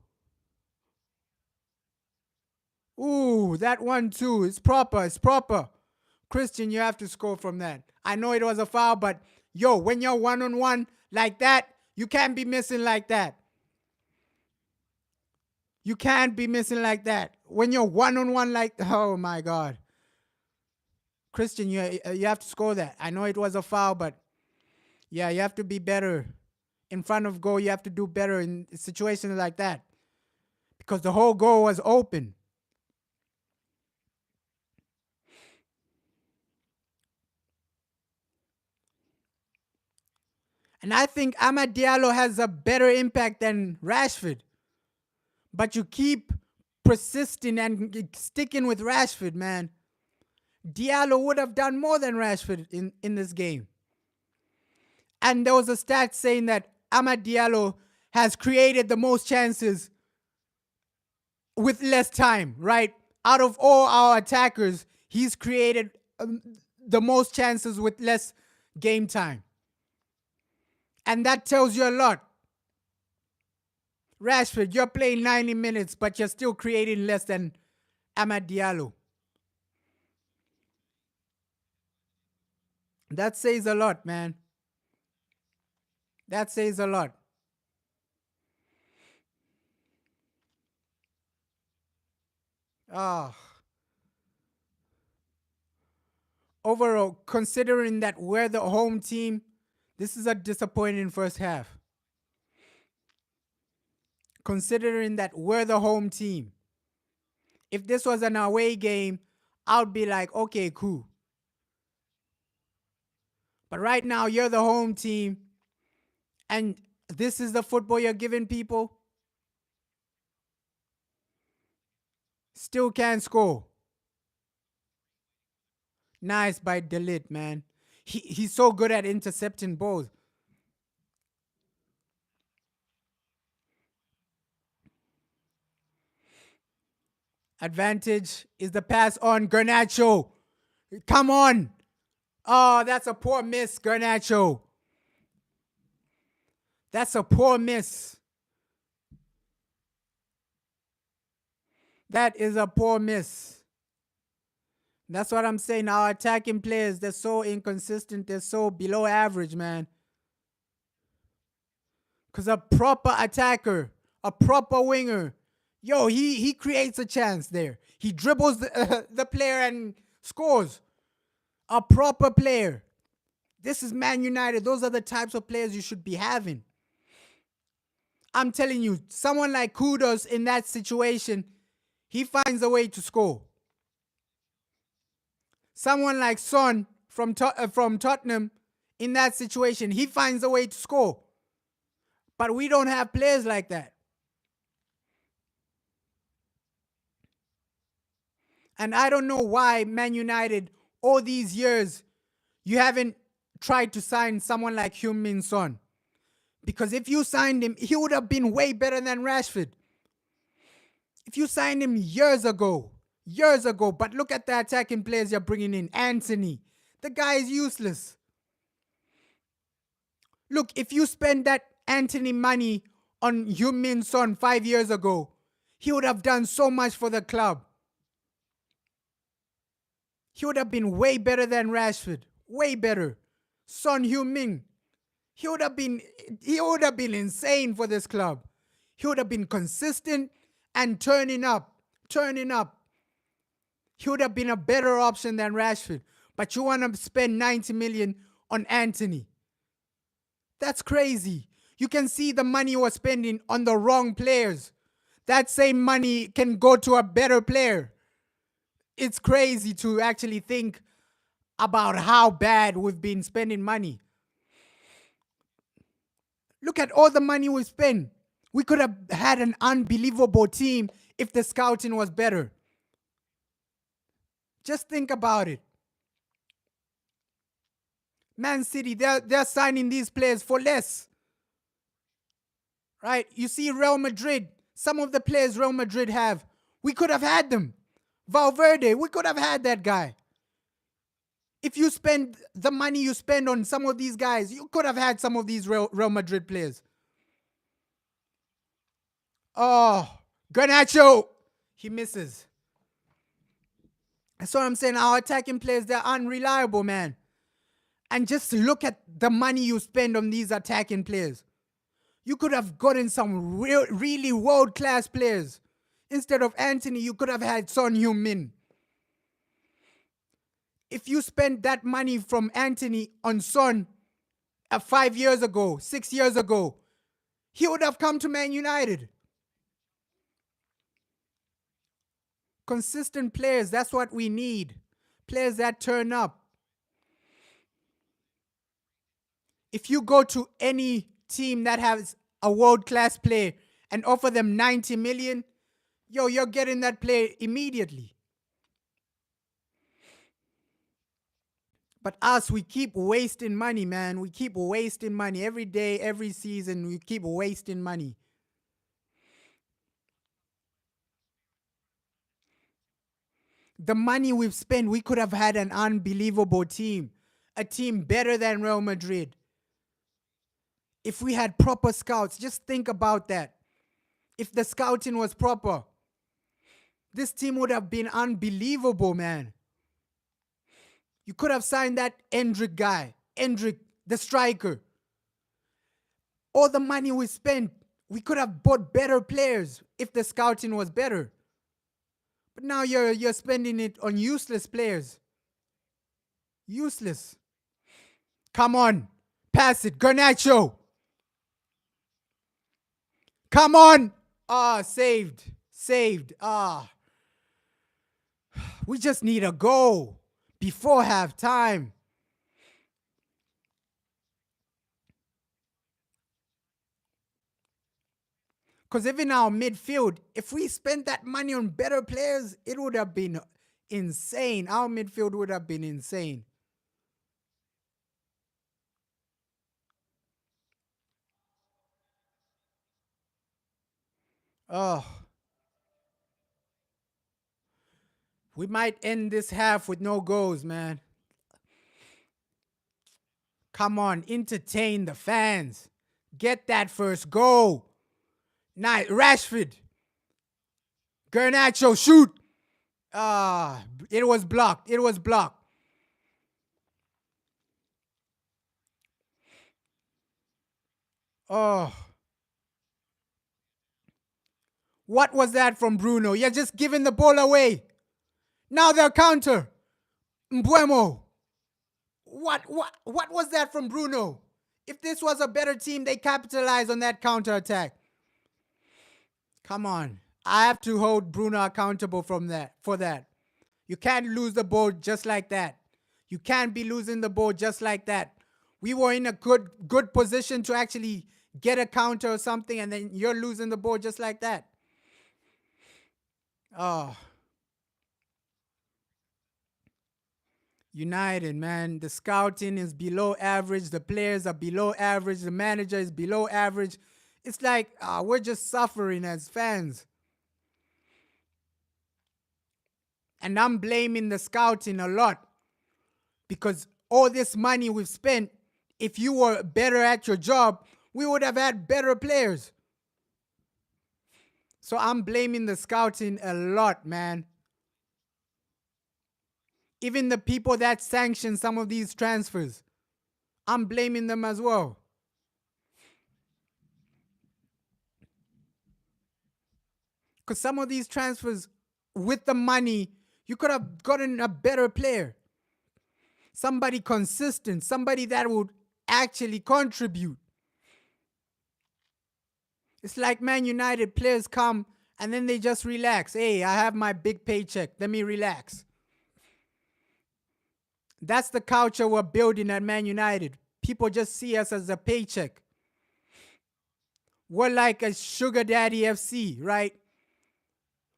Ooh, that one too. It's proper. It's proper. Christian, you have to score from that. I know it was a foul, but yo, when you're one-on-one like that, you can't be missing like that. You can't be missing like that. When you're one-on-one like, oh my God. Christian, you have to score that. I know it was a foul, but yeah, you have to be better. In front of goal, you have to do better in situations like that. Because the whole goal was open. And I think Amad Diallo has a better impact than Rashford. But you keep persisting and sticking with Rashford, man. Diallo would have done more than Rashford in this game. And there was a stat saying that Amad Diallo has created the most chances with less time, right? Out of all our attackers, he's created the most chances with less game time. And that tells you a lot. Rashford, you're playing 90 minutes, but you're still creating less than Amad Diallo. That says a lot, man. That says a lot. Ah. Overall, considering that we're the home team, this is a disappointing first half. Considering that we're the home team. If this was an away game, I'd be like, okay, cool. But right now, you're the home team, and this is the football you're giving people. Still can't score. Nice by Delit, man. He's so good at intercepting balls. Advantage is the pass on Garnacho. Come on. Oh, that's a poor miss, Garnacho. That's a poor miss. That is a poor miss. That's what I'm saying. Our attacking players, they're so inconsistent. They're so below average, man. Because a proper attacker, a proper winger, yo, he creates a chance there. He dribbles the player and scores. A proper player. This is Man United. Those are the types of players you should be having. I'm telling you, someone like Kudos in that situation, he finds a way to score. Someone like Son from Tottenham, in that situation, he finds a way to score. But we don't have players like that. And I don't know why Man United, all these years, you haven't tried to sign someone like Heung-min Son. Because if you signed him, he would have been way better than Rashford. If you signed him years ago. But look at the attacking players you're bringing in. Anthony. The guy is useless. Look, if you spend that Anthony money on Heung-min Son 5 years ago, he would have done so much for the club. He would have been way better than Rashford. Way better. Son Heung-min. He would have been insane for this club. He would have been consistent and turning up. He would have been a better option than Rashford. But you want to spend 90 million on Anthony. That's crazy. You can see the money you are spending on the wrong players. That same money can go to a better player. It's crazy to actually think about how bad we've been spending money. Look at all the money we spent. We could have had an unbelievable team if the scouting was better. Just think about it. Man City, they're signing these players for less. Right? You see Real Madrid, some of the players Real Madrid have, we could have had them. Valverde, we could have had that guy. If you spend the money you spend on some of these guys, you could have had some of these Real Madrid players. Oh, Garnacho, he misses. That's what I'm saying. Our attacking players, they're unreliable, man. And just look at the money you spend on these attacking players. You could have gotten some really world-class players. Instead of Anthony, you could have had Son Heung-min. If you spent that money from Anthony on Son 5 years ago, 6 years ago, he would have come to Man United. Consistent players, that's what we need. Players that turn up. If you go to any team that has a world-class player and offer them 90 million, yo, you're getting that player immediately. But us, we keep wasting money, man. We keep wasting money. Every day, every season, we keep wasting money. The money we've spent, we could have had an unbelievable team. A team better than Real Madrid. If we had proper scouts, just think about that. If the scouting was proper, this team would have been unbelievable, man. You could have signed that Endrick guy, Endrick, the striker. All the money we spent, we could have bought better players if the scouting was better. But now you're spending it on useless players. Useless. Come on. Pass it. Garnacho. Come on. Saved. Saved. We just need a goal before halftime. Because even our midfield, if we spent that money on better players, it would have been insane. Our midfield would have been insane. Oh. We might end this half with no goals, man. Come on, entertain the fans. Get that first goal. Nice. Rashford. Garnacho, shoot. It was blocked. It was blocked. Oh. What was that from Bruno? You're just giving the ball away. Now they'll counter. Mbuemo. What was that from Bruno? If this was a better team, they capitalized on that counter attack. Come on. I have to hold Bruno accountable for that. You can't lose the ball just like that. You can't be losing the ball just like that. We were in a good position to actually get a counter or something, and then you're losing the ball just like that. Oh. United, man. The scouting is below average. The players are below average. The manager is below average. It's like we're just suffering as fans. And I'm blaming the scouting a lot. Because all this money we've spent, if you were better at your job, we would have had better players. So I'm blaming the scouting a lot, man. Even the people that sanction some of these transfers, I'm blaming them as well. Because some of these transfers, with the money, you could have gotten a better player. Somebody consistent, somebody that would actually contribute. It's like Man United players come and then they just relax. Hey, I have my big paycheck. Let me relax. That's the culture we're building at Man United. People just see us as a paycheck. We're like a sugar daddy FC, right?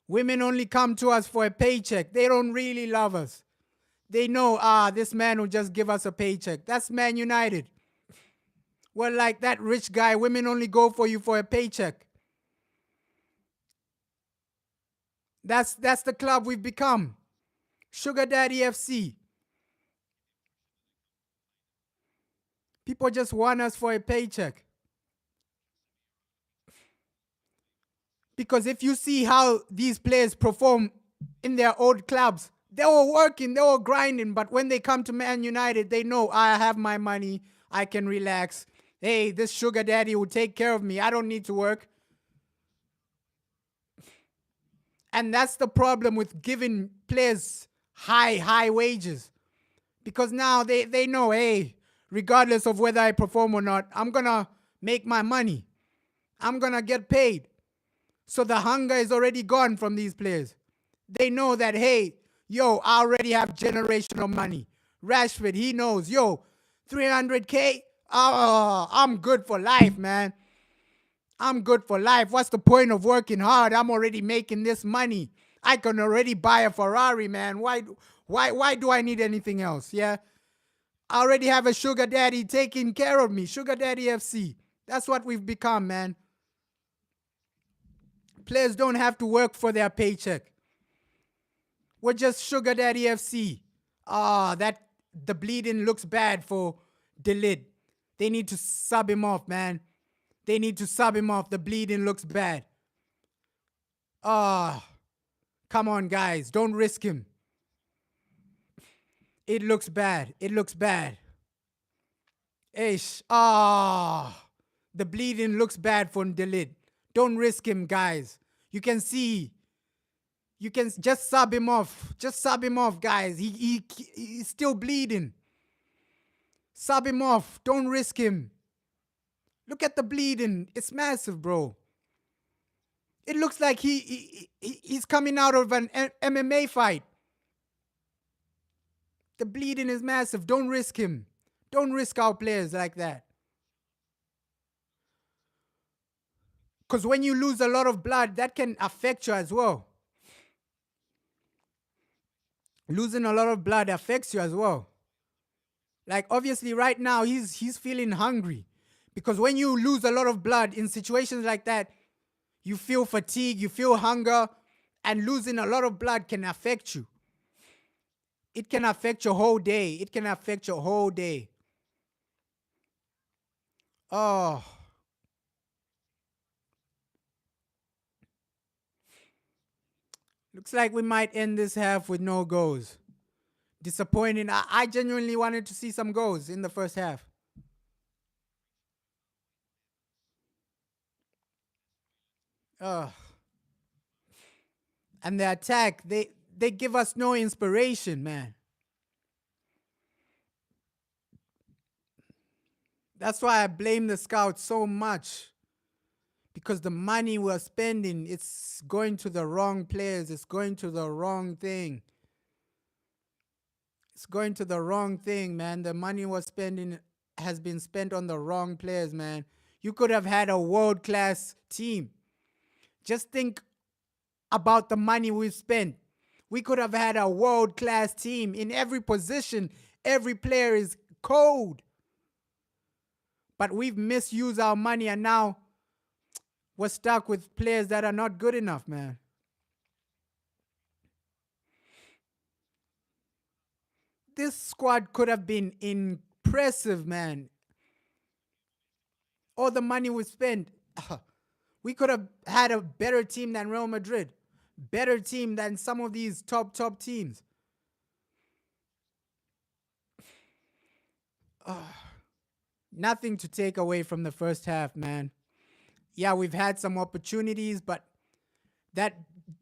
Women only come to us for a paycheck. They don't really love us. They know, this man will just give us a paycheck. That's Man United. We're like that rich guy. Women only go for you for a paycheck. That's the club we've become. Sugar Daddy FC. People just want us for a paycheck. Because if you see how these players perform in their old clubs, they were working, they were grinding, but when they come to Man United, they know I have my money, I can relax. Hey, this sugar daddy will take care of me. I don't need to work. And that's the problem with giving players high wages. Because now they know, hey, regardless of whether I perform or not, I'm going to make my money. I'm going to get paid. So the hunger is already gone from these players. They know that, hey, yo, I already have generational money. Rashford, he knows, yo, 300K, I'm good for life, man. I'm good for life. What's the point of working hard? I'm already making this money. I can already buy a Ferrari, man. Why do I need anything else? Yeah. I already have a sugar daddy taking care of me. Sugar Daddy FC. That's what we've become, man. Players don't have to work for their paycheck. We're just Sugar Daddy FC. The bleeding looks bad for Delid. They need to sub him off, man. They need to sub him off. The bleeding looks bad. Ah, come on, guys. Don't risk him. It looks bad. It looks bad. Ish. Ah, the bleeding looks bad for Delit. Don't risk him, guys. You can see. You can just sub him off. Just sub him off, guys. He's still bleeding. Sub him off. Don't risk him. Look at the bleeding. It's massive, bro. It looks like he's coming out of an MMA fight. The bleeding is massive. Don't risk him. Don't risk our players like that. Because when you lose a lot of blood, that can affect you as well. Losing a lot of blood affects you as well. Like, obviously, right now, he's feeling hungry. Because when you lose a lot of blood in situations like that, you feel fatigue, you feel hunger, and losing a lot of blood can affect you. It can affect your whole day. It can affect your whole day. Oh. Looks like we might end this half with no goals. Disappointing. I genuinely wanted to see some goals in the first half. And the attack, they give us no inspiration, man. That's why I blame the scouts so much. Because the money we're spending, it's going to the wrong players. It's going to the wrong thing. It's going to the wrong thing, man. The money we're spending has been spent on the wrong players, man. You could have had a world-class team. Just think about the money we've spent. We could have had a world-class team in every position. Every player is cold. But we've misused our money, and now we're stuck with players that are not good enough, man. This squad could have been impressive, man. All the money we spent, we could have had a better team than Real Madrid. Better team than some of these top teams. Nothing to take away from the first half, man. Yeah, we've had some opportunities, but that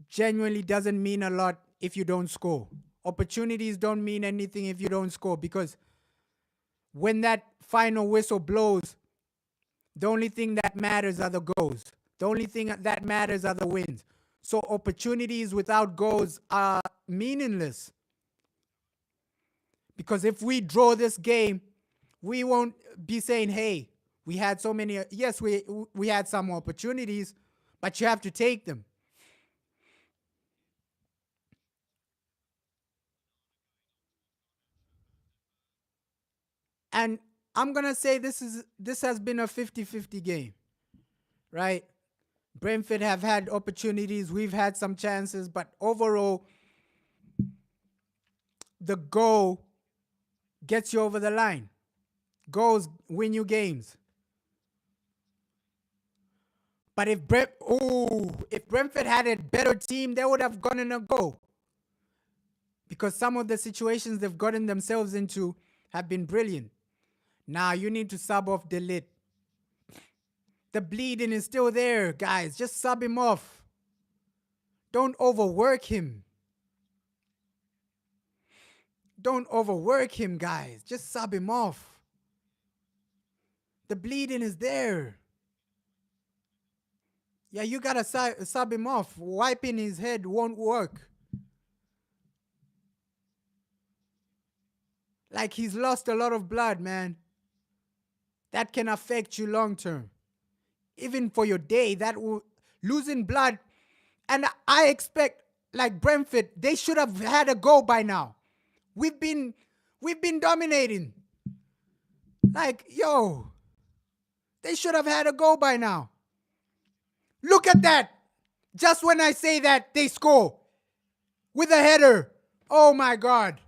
genuinely doesn't mean a lot if you don't score. Opportunities don't mean anything if you don't score, because when that final whistle blows, the only thing that matters are the goals. The only thing that matters are the wins. So opportunities without goals are meaningless. Because if we draw this game, we won't be saying, hey, we had so many. Yes, we had some opportunities, but you have to take them. And I'm going to say this has been a 50-50 game, right? Brentford have had opportunities. We've had some chances, but overall, the goal gets you over the line. Goals win you games. But if Brentford had a better team, they would have gotten a goal. Because some of the situations they've gotten themselves into have been brilliant. Now you need to sub off the lid. The bleeding is still there, guys. Just sub him off. Don't overwork him. Don't overwork him, guys. Just sub him off. The bleeding is there. Yeah, you gotta sub him off. Wiping his head won't work. Like, he's lost a lot of blood, man. That can affect you long term. Even for your day, losing blood. And I expect, like Brentford, they should have had a goal by now. We've been dominating. Like, yo, they should have had a goal by now. Look at that. Just when I say that, they score with a header. Oh my God.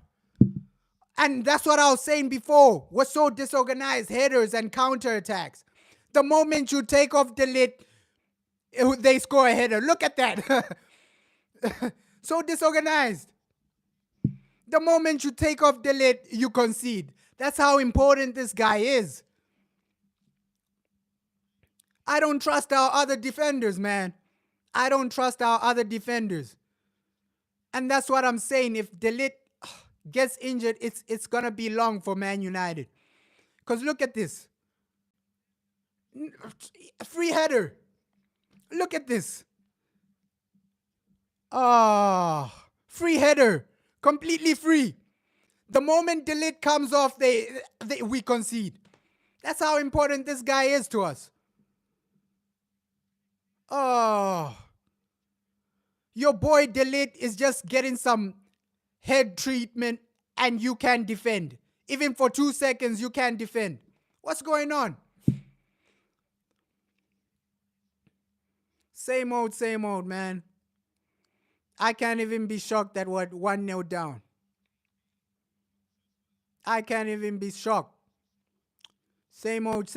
And that's what I was saying before. We're so disorganized, headers and counterattacks. The moment you take off the lid, they score a header. Look at that. So disorganized. The moment you take off the lid, you concede. That's how important this guy is. I don't trust our other defenders, man. I don't trust our other defenders. And that's what I'm saying. If De Ligt gets injured, it's going to be long for Man United. Because look at this. Free header. Look at this. Free header. Completely free. The moment De Ligt comes off, we concede. That's how important this guy is to us. Your boy De Ligt is just getting some head treatment and you can defend. Even for 2 seconds, you can defend. What's going on? Same old, man. I can't even be shocked that we're 1-0 down. I can't even be shocked. Same old.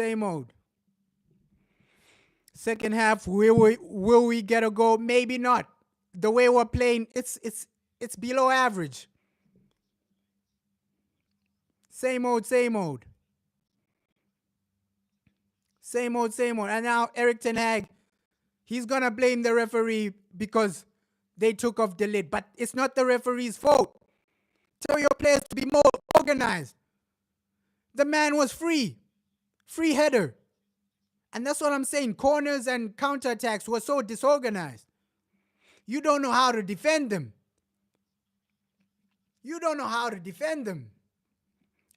Second half, will we get a goal? Maybe not. The way we're playing, it's below average. Same old. And now Erik ten Hag, he's gonna blame the referee because they took off the lid. But it's not the referee's fault. Tell your players to be more organized. The man was free. Free header. And that's what I'm saying. Corners and counterattacks were so disorganized. You don't know how to defend them.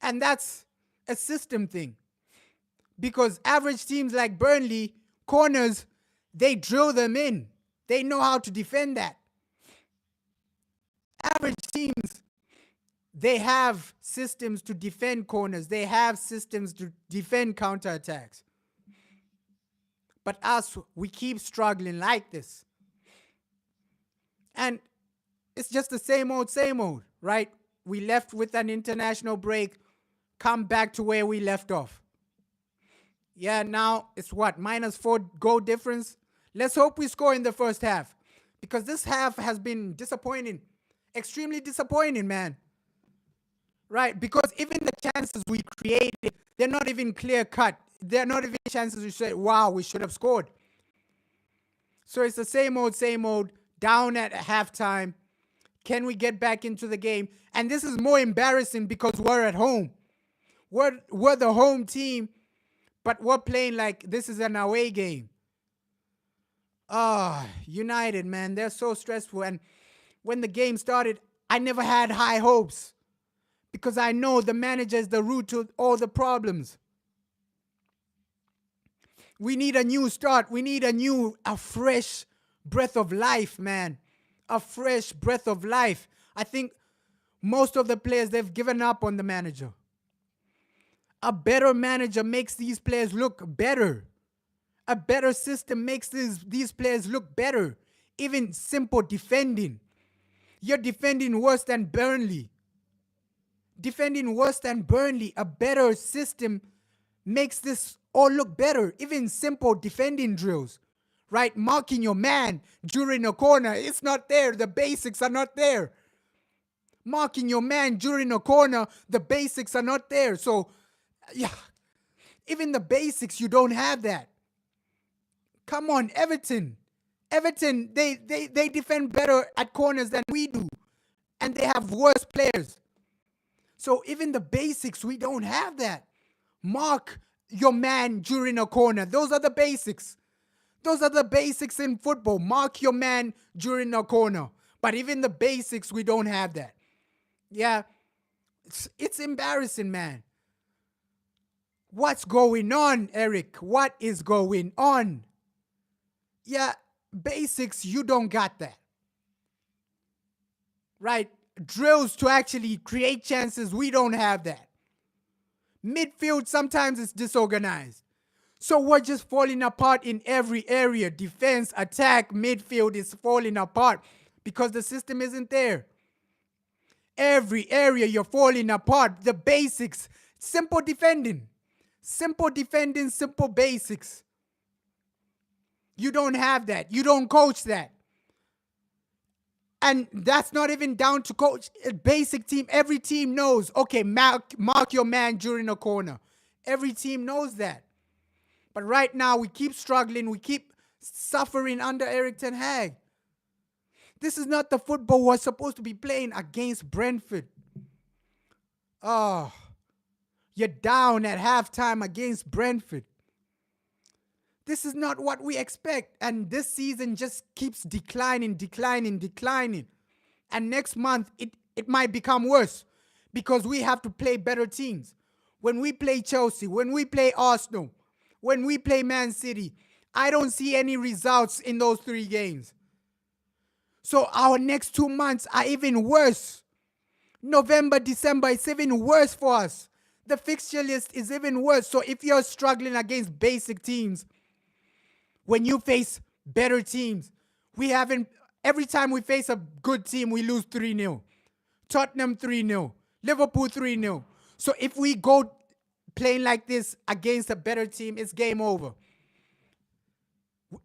And that's a system thing. Because average teams like Burnley, corners, they drill them in. They know how to defend that. Average teams, they have systems to defend corners. They have systems to defend counterattacks. But us, we keep struggling like this. And it's just the same old, right? We left with an international break, come back to where we left off. Yeah, now it's what? -4 goal difference? Let's hope we score in the first half. Because this half has been disappointing. Extremely disappointing, man. Right? Because even the chances we created, they're not even clear cut. They're not even chances we said, wow, we should have scored. So it's the same old, down at halftime. Can we get back into the game? And this is more embarrassing because we're at home. We're the home team, but we're playing like this is an away game. United, man, they're so stressful. And when the game started, I never had high hopes because I know the manager is the root to all the problems. We need a new start. We need a fresh breath of life, man. A fresh breath of life. I think most of the players, they've given up on the manager. A better manager makes these players look better. A better system makes these players look better. Even simple defending. You're defending worse than Burnley. A better system makes this all look better. Even simple defending drills. Right? Marking your man during a corner. It's not there. The basics are not there. Marking your man during a corner. The basics are not there. So, yeah. Even the basics, you don't have that. Come on, Everton. Everton, they defend better at corners than we do. And they have worse players. So even the basics, we don't have that. Mark your man during a corner. Those are the basics. Those are the basics in football. Mark your man during a corner. But even the basics, we don't have that. Yeah, it's embarrassing, man. What's going on, Eric? What is going on? Yeah, basics, you don't got that. Right? Drills to actually create chances, we don't have that. Midfield, sometimes it's disorganized. So we're just falling apart in every area. Defense, attack, midfield is falling apart because the system isn't there. Every area you're falling apart. The basics. Simple defending. Simple defending, simple basics. You don't have that. You don't coach that. And that's not even down to coach. A basic team. Every team knows, okay, mark your man during a corner. Every team knows that. But right now, we keep struggling. We keep suffering under Erik ten Hag. This is not the football we're supposed to be playing against Brentford. Oh, you're down at halftime against Brentford. This is not what we expect. And this season just keeps declining. And next month, it might become worse because we have to play better teams. When we play Chelsea, when we play Arsenal, when we play Man City, I don't see any results in those 3 games. So our next 2 months are even worse. November, December, it's even worse for us. The fixture list is even worse. So if you're struggling against basic teams, when you face better teams, every time we face a good team, we lose 3-0. Tottenham 3-0. Liverpool 3-0. So if we go playing like this against a better team, it's game over.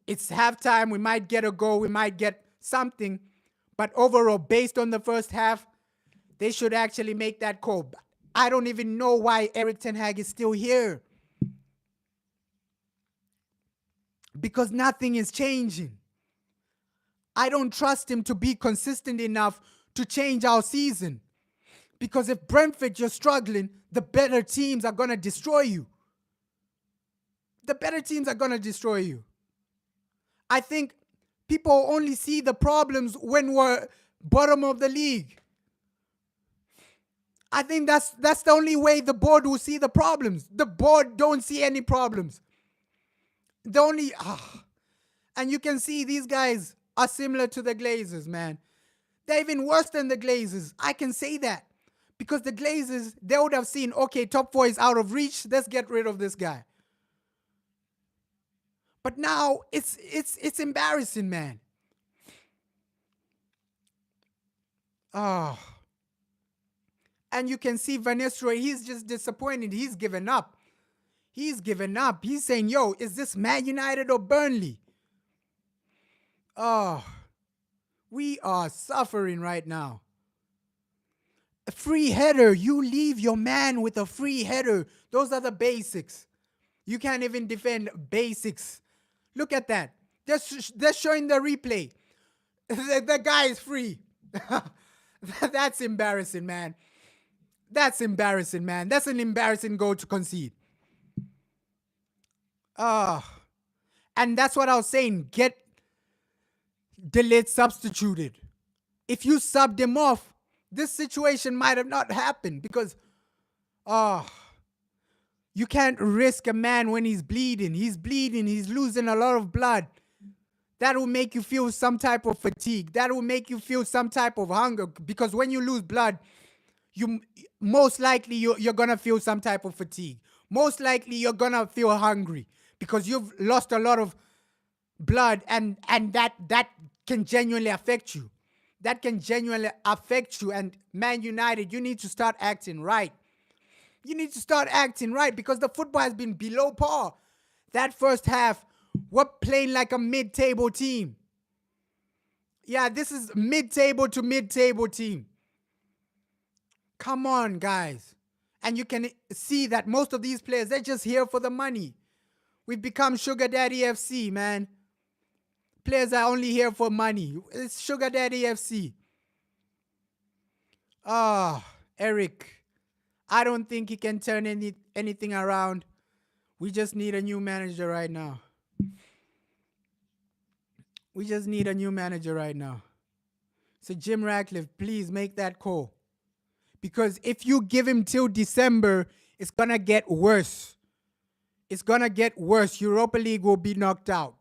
It's halftime. We might get a goal. We might get something. But overall, based on the first half, they should actually make that call. I don't even know why Erik ten Hag is still here. Because nothing is changing. I don't trust him to be consistent enough to change our season. Because if Brentford, you're struggling, the better teams are going to destroy you. The better teams are going to destroy you. I think people only see the problems when we're bottom of the league. I think that's the only way the board will see the problems. The board don't see any problems. And you can see these guys are similar to the Glazers, man. They're even worse than the Glazers. I can say that. Because the Glazers, they would have seen, okay, top 4 is out of reach. Let's get rid of this guy. But now it's embarrassing, man. Oh. And you can see Van Nistelrooy, he's just disappointed. He's given up. He's saying, yo, is this Man United or Burnley? Oh, we are suffering right now. A free header. You leave your man with a free header. Those are the basics. You can't even defend basics. Look at that. They're showing the replay. The guy is free. That's embarrassing, man. That's an embarrassing goal to concede. And that's what I was saying. Get De Ligt substituted. If you subbed him off, this situation might have not happened because you can't risk a man when he's bleeding. He's losing a lot of blood. That will make you feel some type of fatigue. That will make you feel some type of hunger because when you lose blood, you most likely you're going to feel some type of fatigue. Most likely you're going to feel hungry because you've lost a lot of blood and that can genuinely affect you. That can genuinely affect you. And Man United, you need to start acting right. You need to start acting right because the football has been below par. That first half, we're playing like a mid-table team. Yeah, this is mid-table to mid-table team. Come on, guys. And you can see that most of these players, they're just here for the money. We've become Sugar Daddy FC, man. Players are only here for money. It's Sugar Daddy FC. Erik. I don't think he can turn anything around. We just need a new manager right now. So Jim Ratcliffe, please make that call. Because if you give him till December, it's going to get worse. Europa League will be knocked out.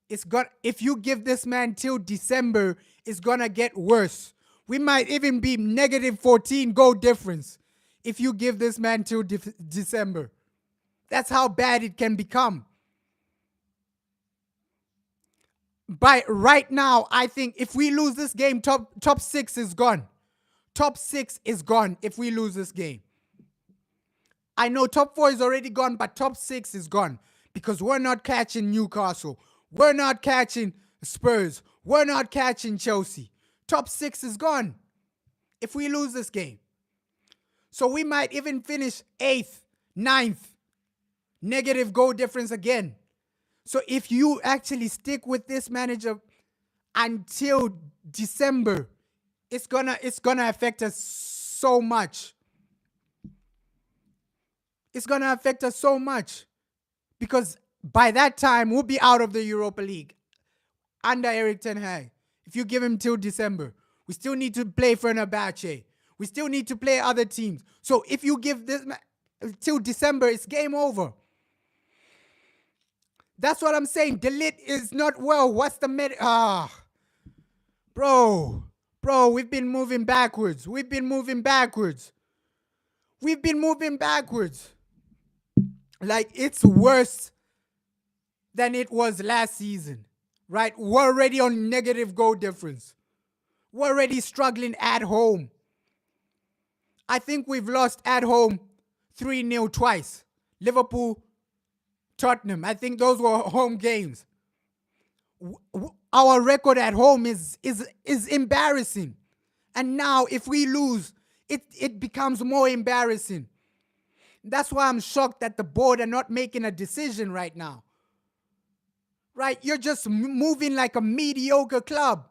If you give this man till December, it's going to get worse. We might even be negative 14 goal difference if you give this man till December. That's how bad it can become. By right now, I think if we lose this game, top 6 is gone. top 6 is gone if we lose this game. I know top 4 is already gone, but top 6 is gone because we're not catching Newcastle. We're not catching Spurs. We're not catching Chelsea. Top 6 is gone if we lose this game. So we might even finish 8th, 9th, negative goal difference again. So if you actually stick with this manager until December, it's gonna affect us so much. It's gonna affect us so much because by that time we'll be out of the Europa League under Eric Ten Hag. If you give him till December, we still need to play Fenerbahce. We still need to play other teams. So if you give this till December, it's game over. That's what I'm saying. De Ligt is not well. What's the Bro, we've been moving backwards. We've been moving backwards. Like, it's worse than it was last season, right? We're already on negative goal difference. We're already struggling at home. I think we've lost at home 3-0 twice. Liverpool, Tottenham. I think those were home games. Our record at home is embarrassing. And now if we lose, it becomes more embarrassing. That's why I'm shocked that the board are not making a decision right now. Right? You're just moving like a mediocre club.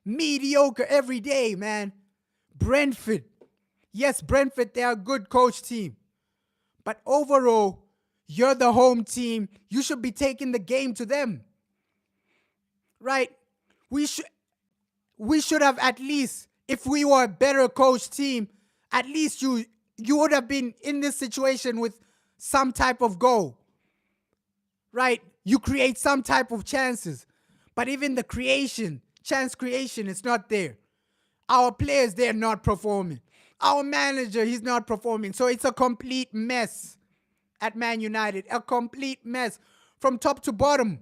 Mediocre every day, man. Brentford. Yes, Brentford, they're a good coach team. But overall, you're the home team. You should be taking the game to them. Right? We should have at least, if we were a better coach team, at least you would have been in this situation with some type of goal. Right? You create some type of chances. But even the chance creation is not there. Our players, they're not performing. Our manager, he's not performing. So it's a complete mess at Man United. A complete mess from top to bottom.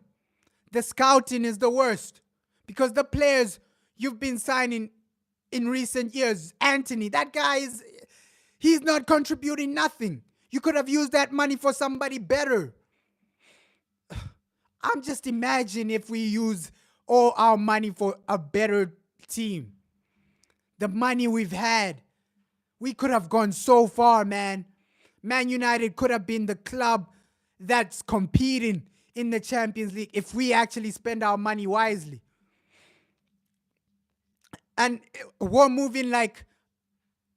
The scouting is the worst because the players you've been signing in recent years, Anthony, that guy he's not contributing nothing. You could have used that money for somebody better. I'm just imagining if we use all our money for a better team. The money we've had, we could have gone so far, man. Man United could have been the club that's competing in the Champions League if we actually spend our money wisely. And we're moving like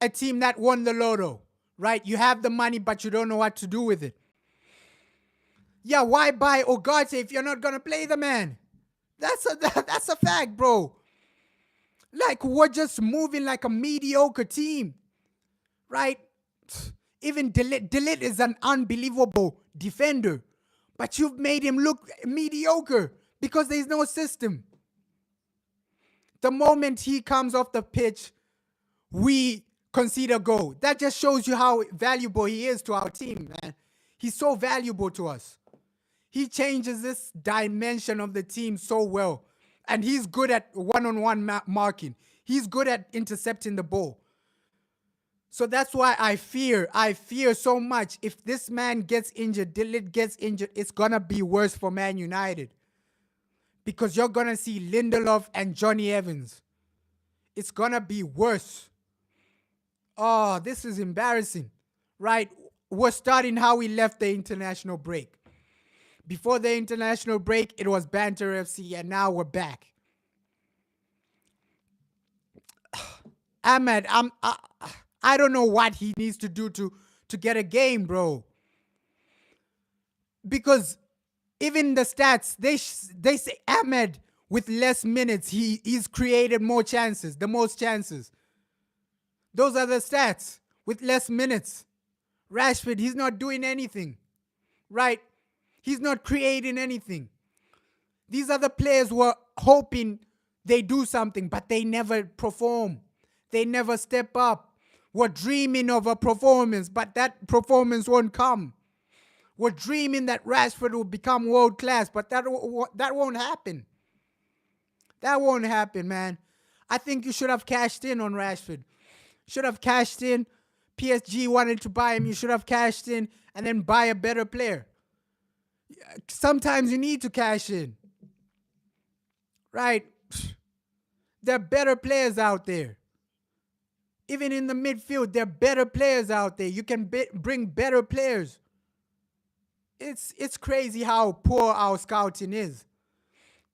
a team that won the lotto, right? You have the money, but you don't know what to do with it. Yeah, why buy Ugarte if you're not going to play the man? That's a fact, bro. Like, we're just moving like a mediocre team, right? Even De Ligt is an unbelievable defender, but you've made him look mediocre because there's no system. The moment he comes off the pitch, we concede a goal. That just shows you how valuable he is to our team, man. He's so valuable to us. He changes this dimension of the team so well. And he's good at one-on-one marking. He's good at intercepting the ball. So that's why I fear so much. If this man gets injured, De Ligt gets injured, it's going to be worse for Man United. Because you're going to see Lindelof and Johnny Evans. It's going to be worse. Oh, this is embarrassing. Right? We're starting how we left the international break. Before the international break, it was Banter FC, and now we're back. Ahmed, I don't know what he needs to do to get a game, bro. Because even the stats, they say Ahmed, with less minutes, he's created more chances, the most chances. Those are the stats, with less minutes. Rashford, he's not doing anything, right? He's not creating anything. These are the players who are hoping they do something, but they never perform. They never step up. We're dreaming of a performance, but that performance won't come. We're dreaming that Rashford will become world class, but that won't happen. That won't happen, man. I think you should have cashed in on Rashford. Should have cashed in. PSG wanted to buy him. You should have cashed in and then buy a better player. Sometimes you need to cash in. Right? There are better players out there. Even in the midfield, there are better players out there. You can bring better players. It's crazy how poor our scouting is.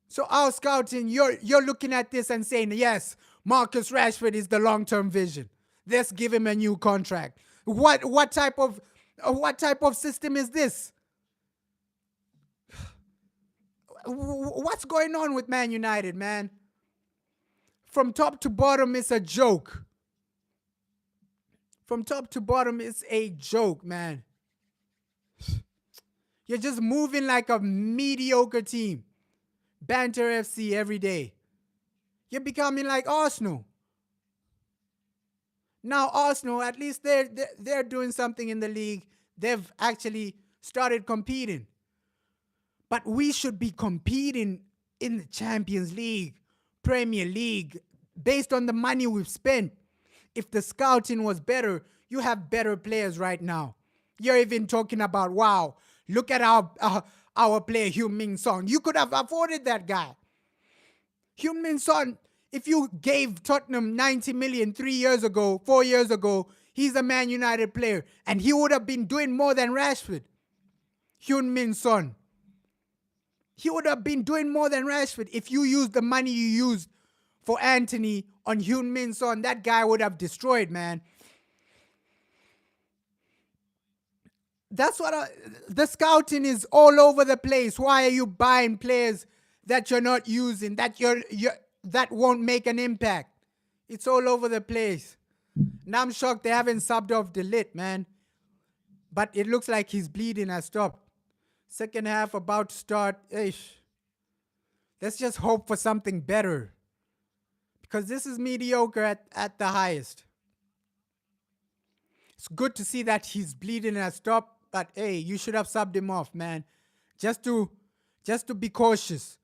So our scouting, you're looking at this and saying, yes, Marcus Rashford is the long-term vision. Let's give him a new contract. What type of system is this? What's going on with Man United, man? From top to bottom, it's a joke. From top to bottom, it's a joke, man. You're just moving like a mediocre team. Banter FC every day. You're becoming like Arsenal. Now Arsenal, at least they're doing something in the league. They've actually started competing. But we should be competing in the Champions League, Premier League, based on the money we've spent. If the scouting was better, you have better players right now. You're even talking about, wow, look at our player, Heung-min Son. You could have afforded that guy. Heung-min Son, if you gave Tottenham 90 million 4 years ago, he's a Man United player. And he would have been doing more than Rashford. Heung-min Son. He would have been doing more than Rashford. If you used the money you used for Anthony on Heung-min Son, that guy would have destroyed, man. That's what the scouting is all over the place. Why are you buying players that you're not using, that that won't make an impact? It's all over the place. Now I'm shocked they haven't subbed off De Ligt, man. But it looks like his bleeding has stopped. Second half about to start. Let's just hope for something better. Because this is mediocre at the highest. It's good to see that his bleeding has stopped. But hey, you should have subbed him off, man. Just to be cautious.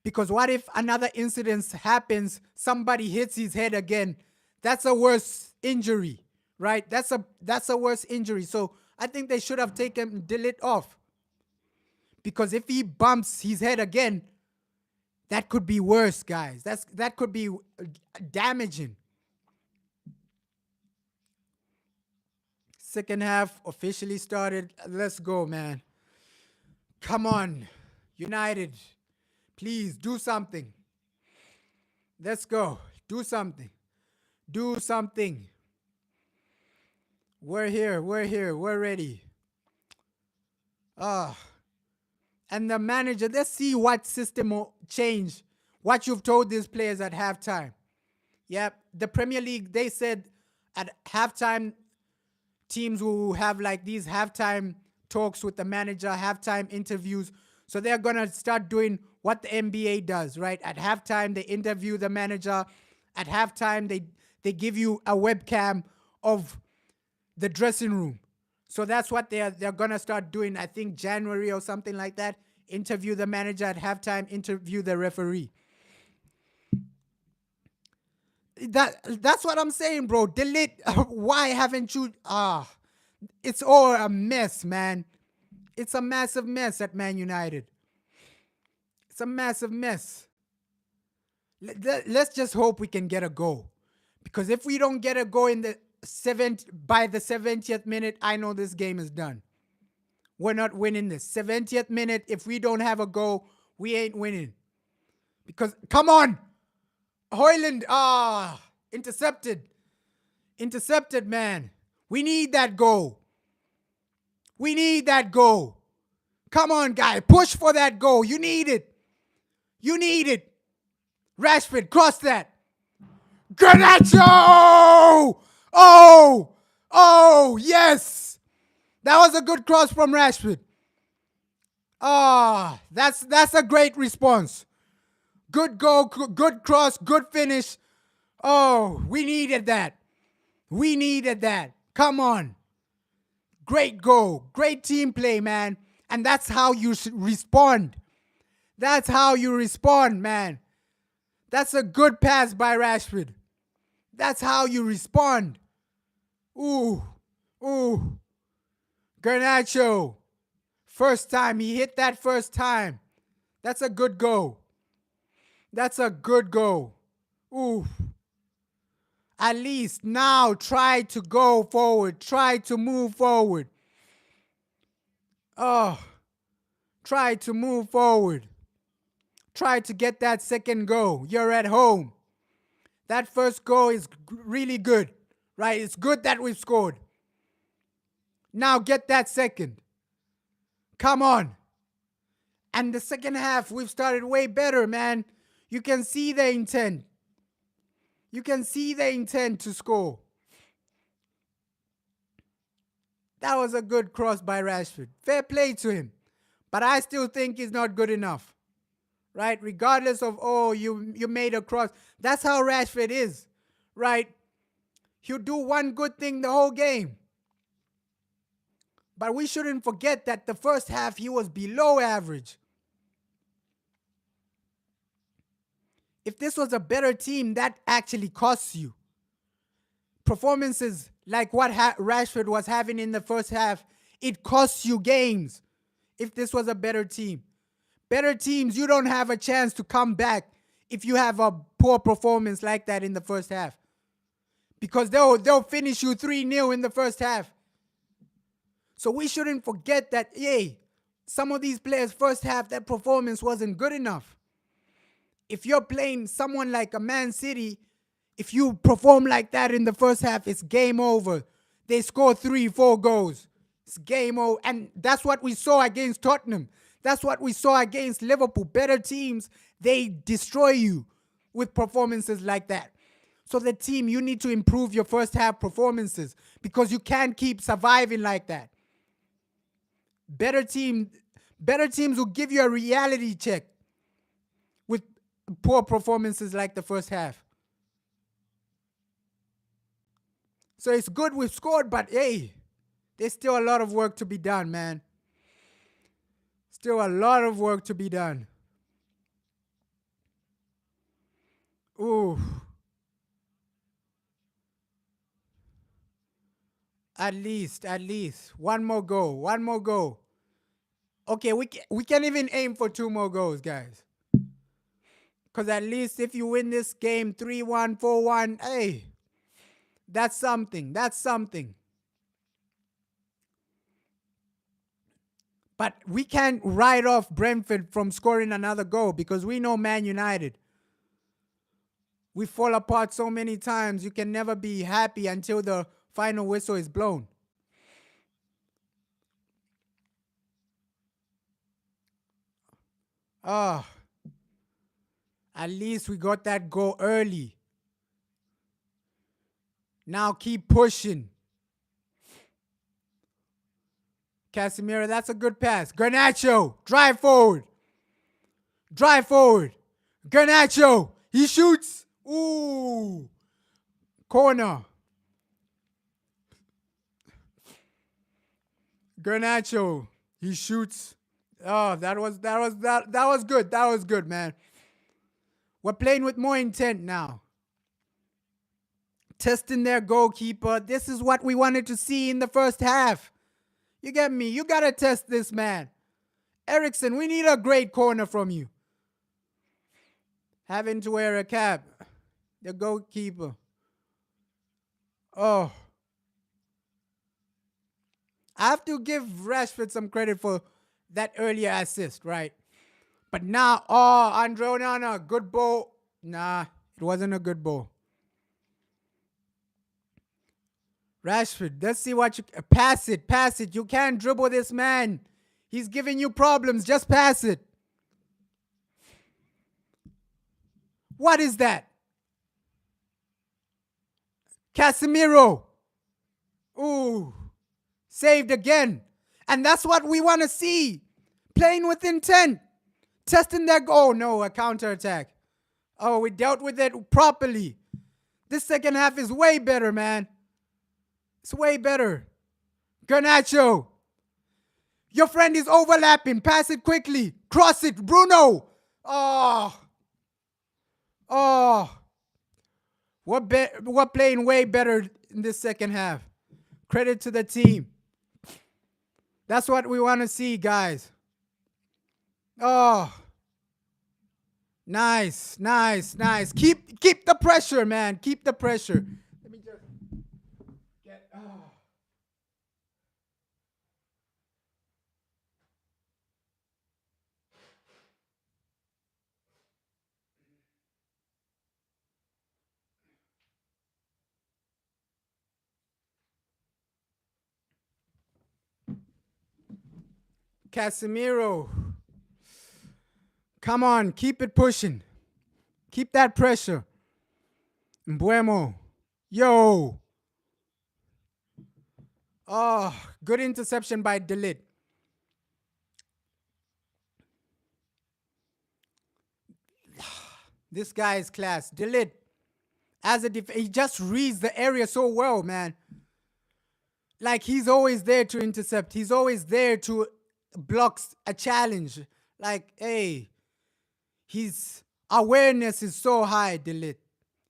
Because what if another incident happens, somebody hits his head again? That's a worse injury, right? That's a worse injury. So I think they should have taken De Ligt off. Because if he bumps his head again, that could be worse, guys. That could be damaging. Second half officially started. Let's go, man. Come on. United. Please do something. Let's go. Do something. Do something. We're here. We're here. We're ready. And the manager, let's see what system will change. What you've told these players at halftime. Yep. The Premier League, they said at halftime, teams will have like these halftime talks with the manager, halftime interviews. So they're going to start doing what the NBA does, right? At halftime, they interview the manager. At halftime, they give you a webcam of the dressing room. So that's what they're going to start doing, I think January or something like that. Interview the manager at halftime, interview the referee. That's what I'm saying, bro. De Ligt, why haven't you... it's all a mess, man. It's a massive mess at Man United. It's a massive mess. Let's just hope we can get a goal. Because if we don't get a goal by the 70th minute, I know this game is done. We're not winning this. 70th minute, if we don't have a goal, we ain't winning. Because, come on! Højlund, intercepted. Intercepted, man. We need that goal. We need that goal. Come on, guy. Push for that goal. You need it. You need it. Rashford, cross that. Garnacho! Oh, yes. That was a good cross from Rashford. That's a great response. Good goal, good cross, good finish. Oh, we needed that. We needed that. Come on. Great goal. Great team play, man. And that's how you respond. That's how you respond, man. That's a good pass by Rashford. That's how you respond. Ooh. Ooh. Garnacho. First time. He hit that first time. That's a good goal. That's a good goal. Ooh. At least now try to go forward. Try to move forward. Oh. Try to move forward. Try to get that second goal. You're at home. That first goal is really good, right? It's good that we've scored. Now get that second. Come on. And the second half, we've started way better, man. You can see the intent. You can see the intent to score. That was a good cross by Rashford. Fair play to him. But I still think he's not good enough. Right? Regardless of, oh, you made a cross. That's how Rashford is. Right? He'll do one good thing the whole game. But we shouldn't forget that the first half he was below average. If this was a better team, that actually costs you. Performances like what Rashford was having in the first half, it costs you games. If this was a better team. Better teams, you don't have a chance to come back if you have a poor performance like that in the first half. Because they'll finish you 3-0 in the first half. So we shouldn't forget that, hey, some of these players' first half, that performance wasn't good enough. If you're playing someone like a Man City, if you perform like that in the first half, it's game over. They score 3-4 goals. It's game over. And that's what we saw against Tottenham. That's what we saw against Liverpool. Better teams, they destroy you with performances like that. So the team, you need to improve your first half performances because you can't keep surviving like that. Better teams will give you a reality check with poor performances like the first half. So it's good we've scored, but hey, there's still a lot of work to be done, man. Still a lot of work to be done. Ooh. At least. One more goal. Okay, we can even aim for 2 more goals, guys. Because at least if you win this game 3-1, 4-1, hey, that's something. But we can't write off Brentford from scoring another goal because we know Man United. We fall apart so many times. You can never be happy until the final whistle is blown. At least we got that goal early. Now keep pushing. Casemiro, that's a good pass. Garnacho, drive forward. Garnacho, he shoots. Ooh. Corner. Garnacho, he shoots. Oh, that was good. That was good, man. We're playing with more intent now. Testing their goalkeeper. This is what we wanted to see in the first half. You get me? You got to test this man. Ericsson, we need a great corner from you. Having to wear a cap. The goalkeeper. Oh. I have to give Rashford some credit for that earlier assist, right? But now, Andre Onana, good ball. Nah, it wasn't a good ball. Rashford, let's see what you... Pass it. You can't dribble this man. He's giving you problems. Just pass it. What is that? Casemiro. Ooh. Saved again. And that's what we want to see. Playing with intent. Testing their goal. No, a counterattack. Oh, we dealt with it properly. This second half is way better, man. It's way better. Garnacho. Your friend is overlapping. Pass it quickly. Cross it. Bruno. Oh. We're playing way better in this second half. Credit to the team. That's what we want to see, guys. Oh, nice, nice, nice. Keep the pressure, man. Keep the pressure. Let me just get. Oh. Casemiro, come on, keep it pushing. Keep that pressure. Mbuemo, yo. Oh, good interception by Delit. This guy is class. Delit, as a he just reads the area so well, man. Like he's always there to intercept. He's always there to block a challenge. Like, hey, his awareness is so high, Delit.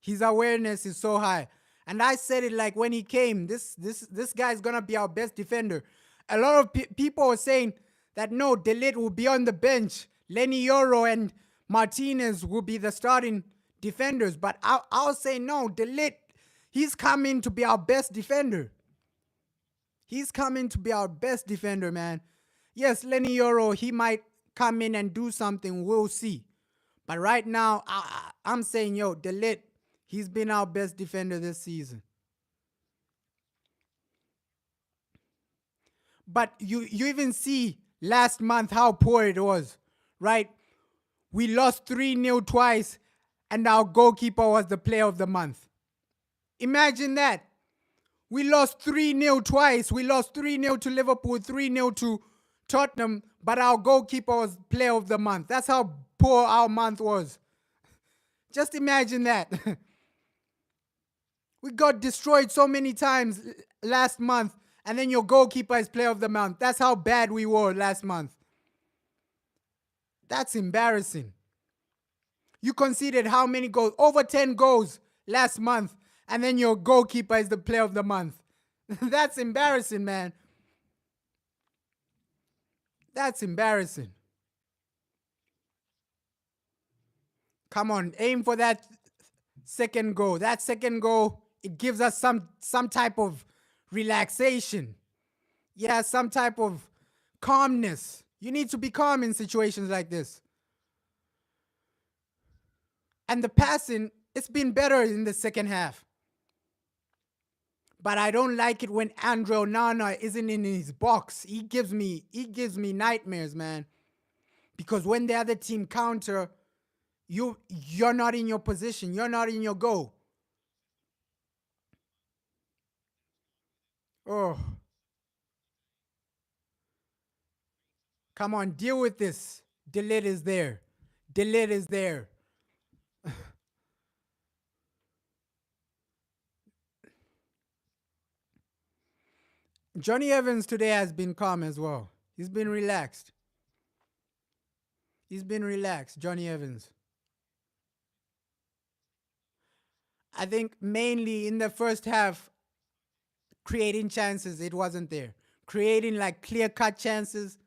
His awareness is so high. And I said it like when he came, this guy's gonna be our best defender. A lot of people are saying that no, Delit will be on the bench. Lenny Yoro and Martinez will be the starting defenders. But I'll say no, Delit, he's coming to be our best defender. He's coming to be our best defender, man. Yes, Lenny Yoro, he might come in and do something. We'll see. But right now, I'm saying, yo, Delit, he's been our best defender this season. But you even see last month how poor it was, right? We lost 3-0 twice, and our goalkeeper was the player of the month. Imagine that. We lost 3-0 twice. We lost 3-0 to Liverpool, 3-0 to Tottenham, but our goalkeeper was player of the month. That's how poor our month was. Just imagine that. We got destroyed so many times last month, and then your goalkeeper is player of the month. That's how bad we were last month. That's embarrassing. You conceded how many goals? Over 10 goals last month, and then your goalkeeper is the player of the month. That's embarrassing, man. That's embarrassing. Come on, aim for that second goal. That second goal, it gives us some type of relaxation. Yeah, some type of calmness. You need to be calm in situations like this. And the passing, it's been better in the second half. But I don't like it when Andre Onana isn't in his box. He gives me nightmares, man. Because when the other team counter, you're not in your position. You're not in your goal. Oh. Come on, deal with this. Delit is there. Delit is there. Johnny Evans today has been calm as well. He's been relaxed. He's been relaxed, Johnny Evans. I think mainly in the first half, creating chances, it wasn't there. Creating like clear-cut chances,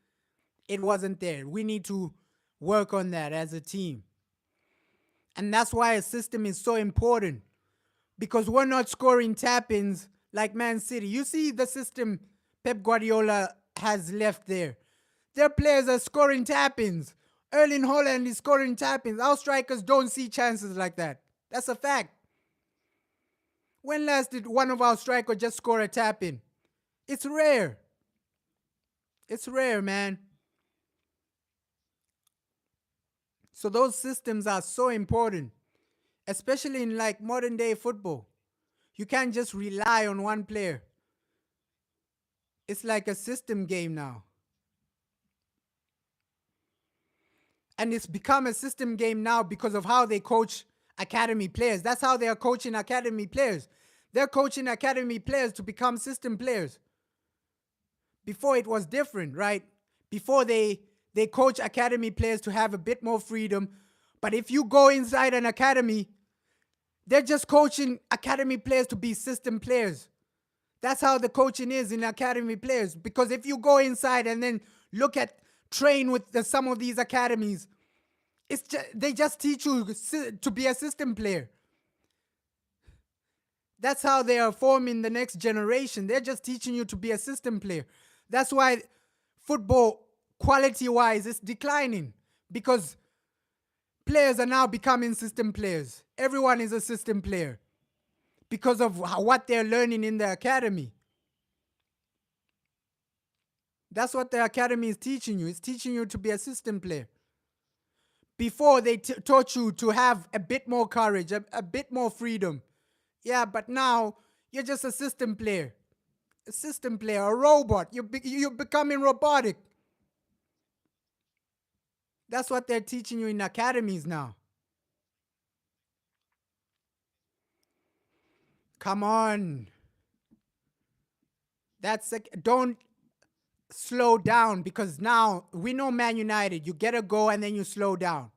it wasn't there. We need to work on that as a team. And that's why a system is so important. Because we're not scoring tap-ins like Man City. You see the system Pep Guardiola has left there. Their players are scoring tap-ins. Erling Haaland is scoring tap-ins. Our strikers don't see chances like that. That's a fact. When last did one of our strikers just score a tap-in? It's rare. It's rare, man. So those systems are so important, especially in like modern day football. You can't just rely on one player. It's like a system game now. And it's become a system game now because of how they coach academy players. That's how they are coaching academy players. They're coaching academy players to become system players. Before it was different, right? Before they coach academy players to have a bit more freedom. But if you go inside an academy, they're just coaching academy players to be system players. That's how the coaching is in academy players. Because if you go inside and then train with some of these academies, they just teach you to be a system player. That's how they are forming the next generation. They're just teaching you to be a system player. That's why football, quality-wise, is declining. Because players are now becoming system players. Everyone is a system player because of what they're learning in the academy. That's what the academy is teaching you. It's teaching you to be a system player. Before, they taught you to have a bit more courage, a bit more freedom. Yeah, but now you're just a system player. A system player, a robot. You're becoming robotic. That's what they're teaching you in academies now. Come on. Don't slow down, because now we know Man United. You get a goal and then you slow down.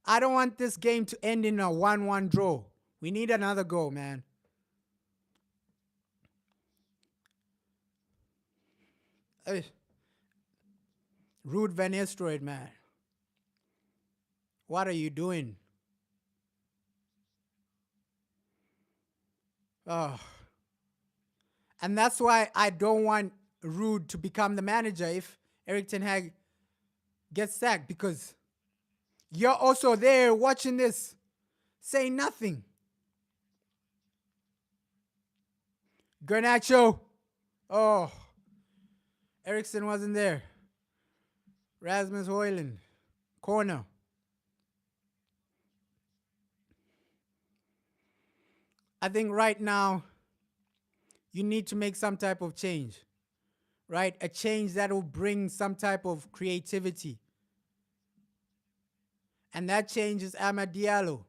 I don't want this game to end in a 1-1 draw. We need another goal, man. Hey. Rude Van Nistelrooy, man. What are you doing? Oh. And that's why I don't want Rude to become the manager if Erik ten Hag gets sacked, because you're also there watching this, saying nothing. Garnacho. Oh. Eriksson wasn't there. Rasmus Højlund. Corner. I think right now you need to make some type of change. Right? A change that will bring some type of creativity. And that change is Amad Diallo.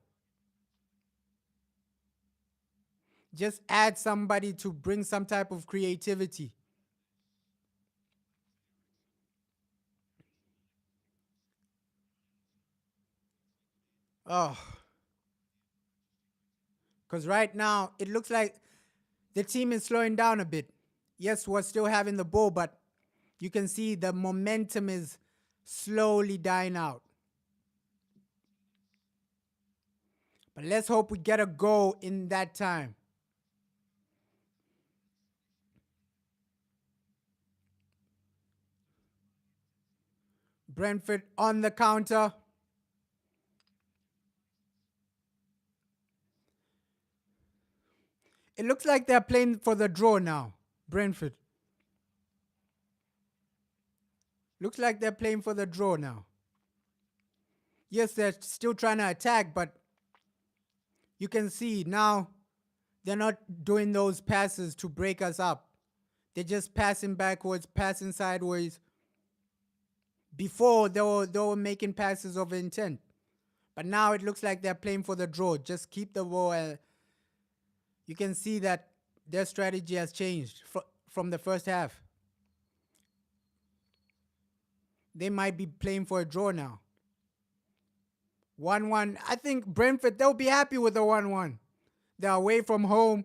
Just add somebody to bring some type of creativity. Oh. Because right now, it looks like the team is slowing down a bit. Yes, we're still having the ball, but you can see the momentum is slowly dying out. But let's hope we get a goal in that time. Brentford on the counter. It looks like they're playing for the draw now, Brentford. Looks like they're playing for the draw now. Yes, they're still trying to attack, but you can see now they're not doing those passes to break us up. They're just passing backwards, passing sideways. Before, they were making passes of intent. But now it looks like they're playing for the draw. Just keep the ball. You can see that their strategy has changed from the first half. They might be playing for a draw now. 1-1. I think Brentford, they'll be happy with the 1-1. They're away from home.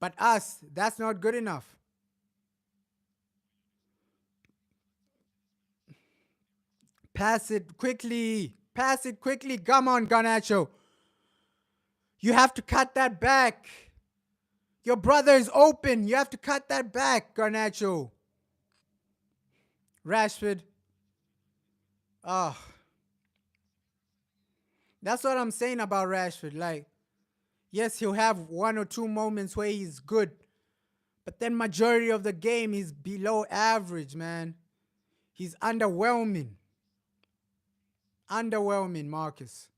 But us, that's not good enough. Pass it quickly. Pass it quickly. Come on, Garnacho. You have to cut that back. Your brother is open. You have to cut that back, Garnacho. Rashford. Oh. That's what I'm saying about Rashford. Like, yes, he'll have 1 or 2 moments where he's good. But then majority of the game, he's below average, man. He's underwhelming. Underwhelming, Marcus.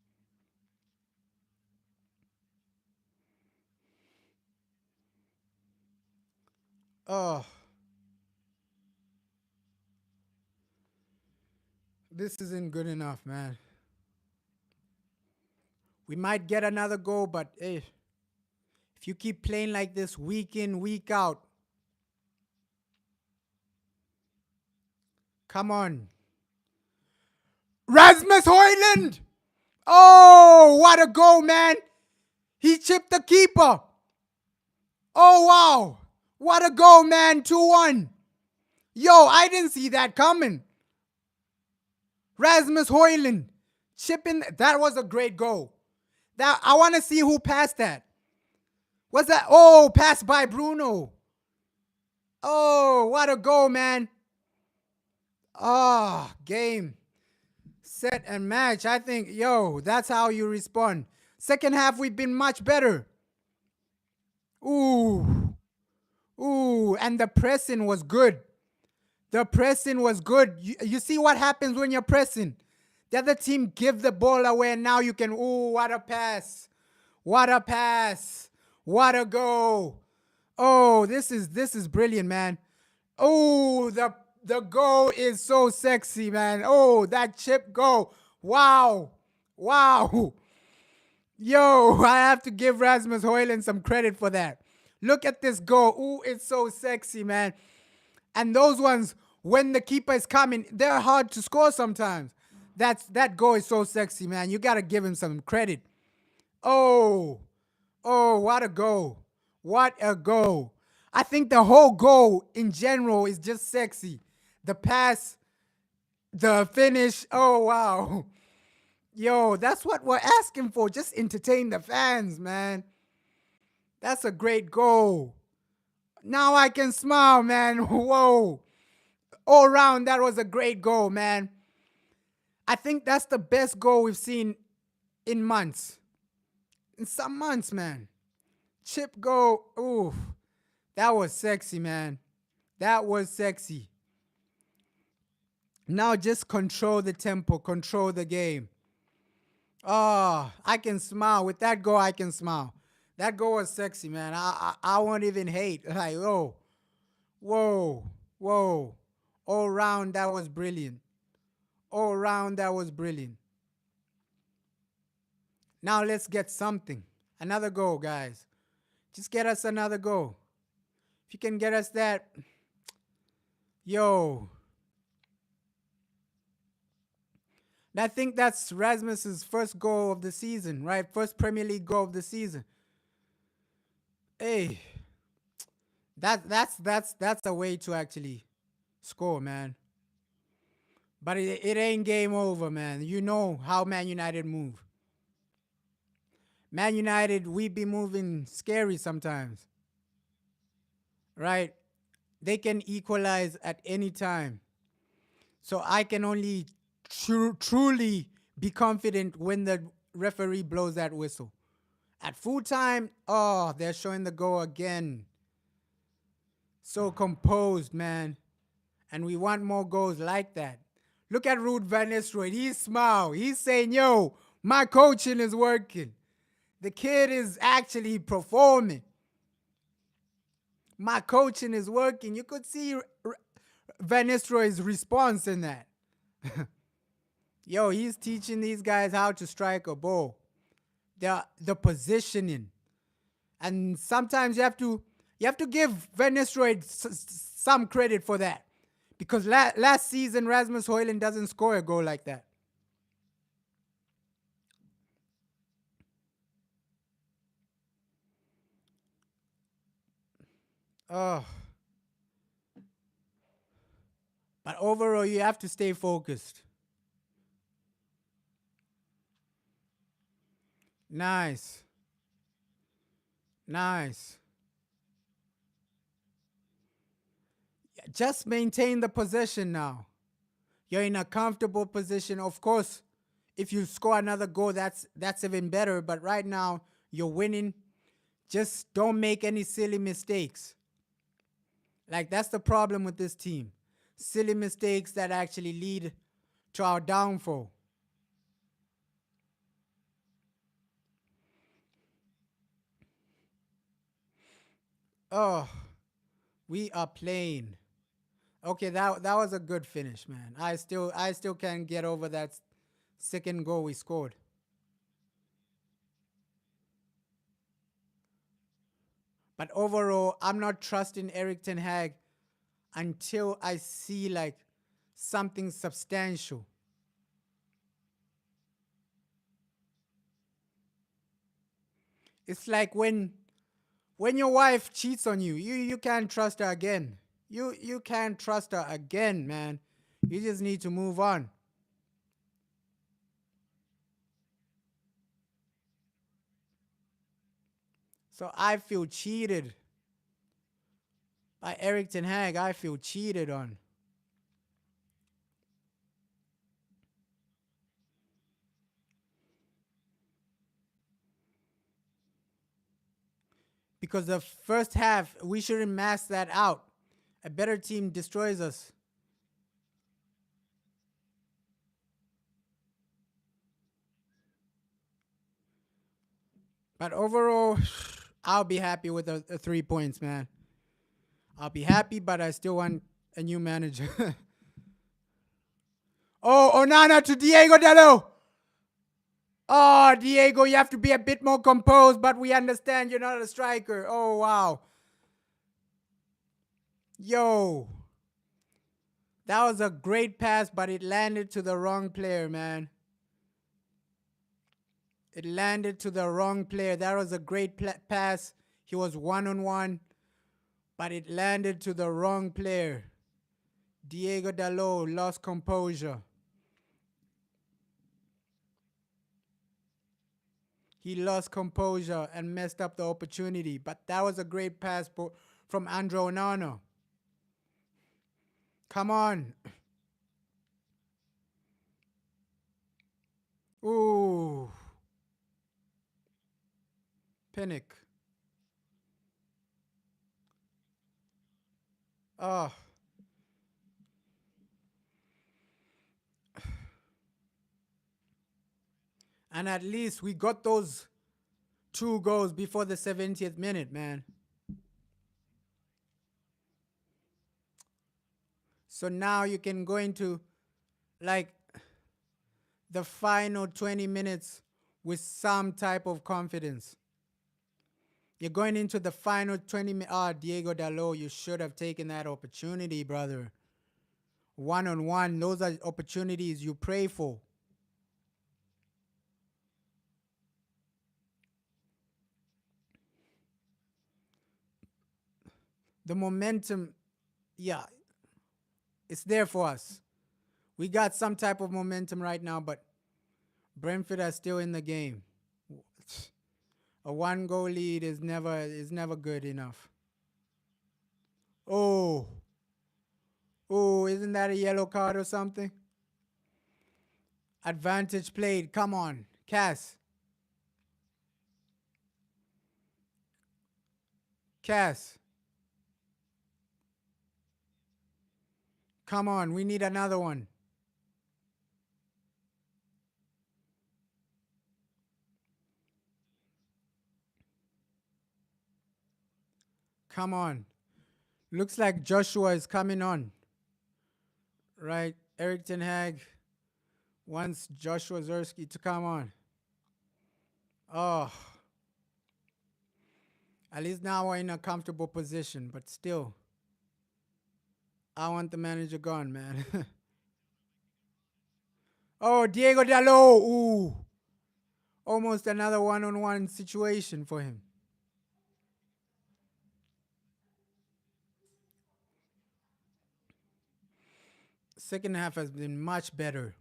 Oh. This isn't good enough, man. We might get another goal, but hey, if you keep playing like this week in, week out, come on. Rasmus Højlund! Oh, what a goal, man. He chipped the keeper. Oh, wow. What a goal, man. 2-1. Yo, I didn't see that coming. Rasmus Højlund chipping. That was a great goal. That I want to see who passed that. Was that? Oh, passed by Bruno. Oh, what a goal, man. Oh, game, set, and match. I think, yo, that's how you respond. Second half, we've been much better. Ooh. Ooh, and the pressing was good. The pressing was good. You see what happens when you're pressing? The other team give the ball away, and now you can, ooh, what a pass. What a pass. What a goal. Oh, this is brilliant, man. Oh, the goal is so sexy, man. Oh, that chip goal. Wow. Wow. Yo, I have to give Rasmus Højlund some credit for that. Look at this goal. Ooh, it's so sexy, man. And those ones, when the keeper is coming, they're hard to score sometimes. That goal is so sexy, man. You got to give him some credit. Oh, what a goal. What a goal. I think the whole goal in general is just sexy. The pass, the finish. Oh, wow. Yo, that's what we're asking for. Just entertain the fans, man. That's a great goal. Now I can smile, man. Whoa. All around, that was a great goal, man. I think that's the best goal we've seen in months. In some months, man. Chip goal. Ooh. That was sexy, man. That was sexy. Now just control the tempo, control the game. Oh, I can smile. With that goal, I can smile. That goal was sexy, man. I won't even hate. Like, oh, whoa, whoa. All round, that was brilliant. All round, that was brilliant. Now let's get something. Another goal, guys. Just get us another goal. If you can get us that, yo. And I think that's Rasmus's first goal of the season, right? First Premier League goal of the season. Hey, that's a way to actually score, man. But it ain't game over, man. You know how Man United move. Man United, we be moving scary sometimes, right? They can equalize at any time. So I can only truly be confident when the referee blows that whistle. At full time, oh, they're showing the goal again. So composed, man. And we want more goals like that. Look at Ruud van Nistelrooy. He's smile. He's saying, yo, my coaching is working. The kid is actually performing. My coaching is working. You could see Van Nistelrooy's response in that. Yo, he's teaching these guys how to strike a ball. The positioning. And sometimes you have to give Van Nistelrooy some credit for that. Because last season, Rasmus Højlund doesn't score a goal like that. Oh. But overall, you have to stay focused. Nice. Nice. Just maintain the possession now. You're in a comfortable position. Of course, if you score another goal, that's even better. But right now, you're winning. Just don't make any silly mistakes. Like, that's the problem with this team. Silly mistakes that actually lead to our downfall. Oh, we are playing. Okay, that was a good finish, man. I still can't get over that second goal we scored. But overall, I'm not trusting Erik ten Hag until I see like something substantial. It's like when your wife cheats on you, you can't trust her again. You can't trust her again, man. You just need to move on. So I feel cheated by Eric Ten Hag. I feel cheated on because the first half we shouldn't mask that out. A better team destroys us. But overall, I'll be happy with the 3 points, man. I'll be happy, but I still want a new manager. Oh, Onana to Diego Dallo. Oh, Diego, you have to be a bit more composed, but we understand you're not a striker. Oh, wow. Yo. That was a great pass, but it landed to the wrong player, man. It landed to the wrong player. That was a great pass. He was one-on-one, but it landed to the wrong player. Diego Dalot lost composure. He lost composure and messed up the opportunity. But that was a great pass from Andre Onana. Come on. Ooh. Pinnock. Oh. And at least we got those 2 goals before the 70th minute, man. So now you can go into like the final 20 minutes with some type of confidence. You're going into the final 20 minutes. Ah, Diego Dalot, you should have taken that opportunity, brother. One-on-one, those are opportunities you pray for. The momentum, yeah, it's there for us. We got some type of momentum right now, but Brentford are still in the game. A 1-goal lead is never good enough. Oh. Oh, isn't that a yellow card or something? Advantage played. Come on. Cass. Cass. Come on. We need another one. Come on. Looks like Joshua is coming on. Right? Eric Ten Hag wants Joshua Zerski to come on. Oh. At least now we're in a comfortable position, but still. I want the manager gone, man. Oh, Diego Dalot. Ooh. Almost another one-on-one situation for him. Second half has been much better.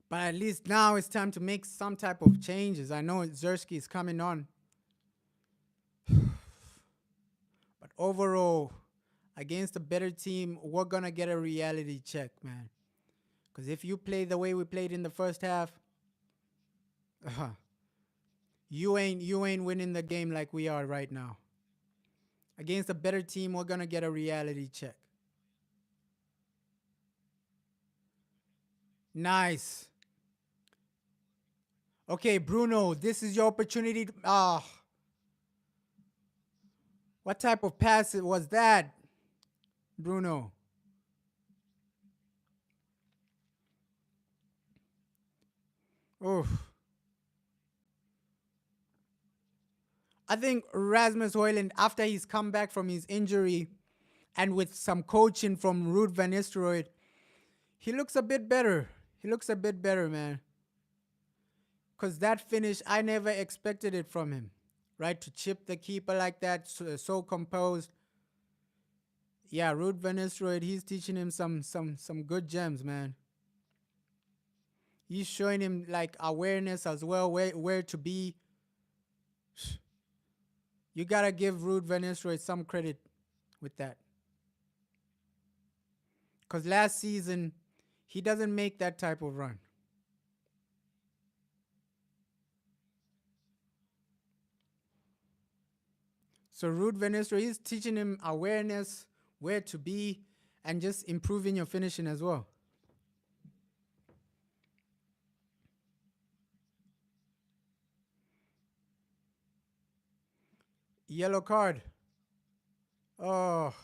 But at least now it's time to make some type of changes. I know Zerski is coming on. But overall, against a better team, we're going to get a reality check, man. Because if you play the way we played in the first half, you ain't winning the game like we are right now. Against a better team, we're going to get a reality check. Nice. Okay, Bruno, this is your opportunity. What type of pass was that, Bruno? Oof. I think Rasmus Højlund, after he's come back from his injury and with some coaching from Ruud van Nistelrooy, he looks a bit better. He looks a bit better, man. Because that finish, I never expected it from him. Right? To chip the keeper like that, so composed. Yeah, Ruud Van Nistelrooy, he's teaching him some good gems, man. He's showing him like awareness as well, where to be. You gotta give Ruud Van Nistelrooy some credit with that. Because last season, he doesn't make that type of run. So Ruud Van Nistelrooy is teaching him awareness, where to be, and just improving your finishing as well. Yellow card. Oh,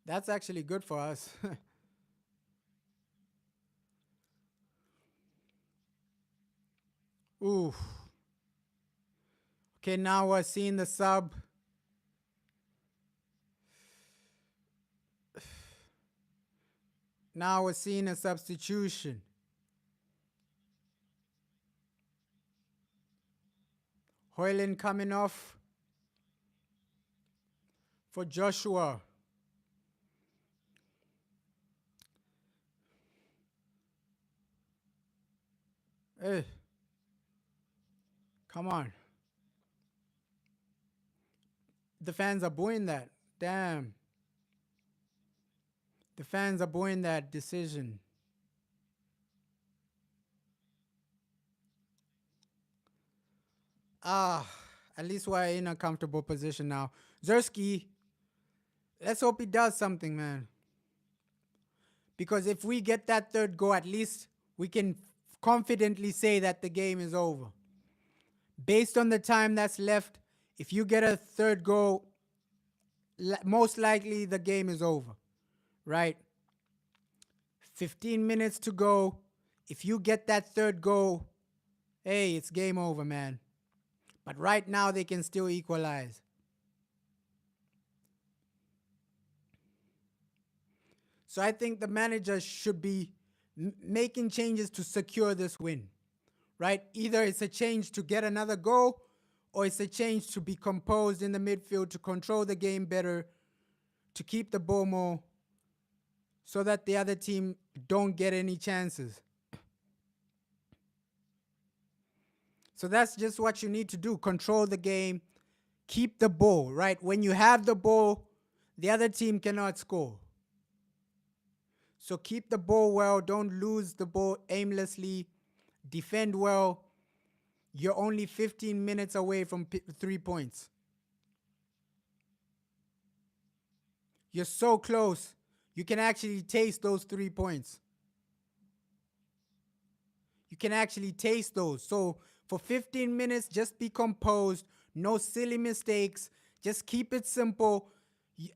that's actually good for us. Ooh. Okay, now we're seeing the sub. Now we're seeing a substitution. Hoyland coming off for Joshua. Hey, come on. The fans are booing that. Damn. The fans are booing that decision. Ah, at least we're in a comfortable position now. Zersky, let's hope he does something, man. Because if we get that third goal, at least we can confidently say that the game is over. Based on the time that's left, if you get a third goal, most likely the game is over, right? 15 minutes to go. If you get that third goal, hey, it's game over, man. But right now they can still equalize. So I think the manager should be making changes to secure this win, right? Either it's a change to get another goal or it's a change to be composed in the midfield, to control the game better, to keep the ball more, so that the other team don't get any chances. So that's just what you need to do. Control the game, keep the ball, right? When you have the ball, the other team cannot score. So keep the ball well. Don't lose the ball aimlessly. Defend well. You're only 15 minutes away from 3 points. You're so close. You can actually taste those 3 points. You can actually taste those. So for 15 minutes, just be composed. No silly mistakes. Just keep it simple.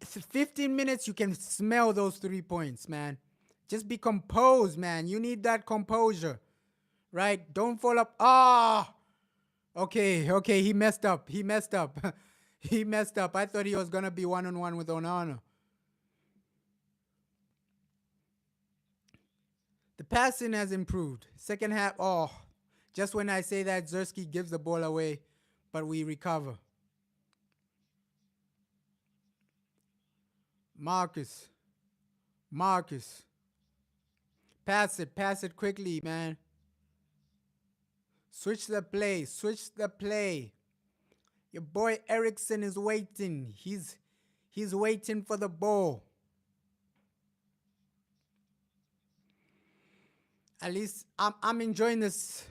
15 minutes, you can smell those 3 points, man. Just be composed, man. You need that composure, right? Don't fall up. Ah! Okay, he messed up. He messed up. He messed up. I thought he was going to be one-on-one with Onana. The passing has improved. Second half, just when I say that, Zersky gives the ball away, but we recover. Marcus. Pass it quickly, man. Switch the play. Your boy Eriksson is waiting. He's waiting for the ball. At least I'm enjoying this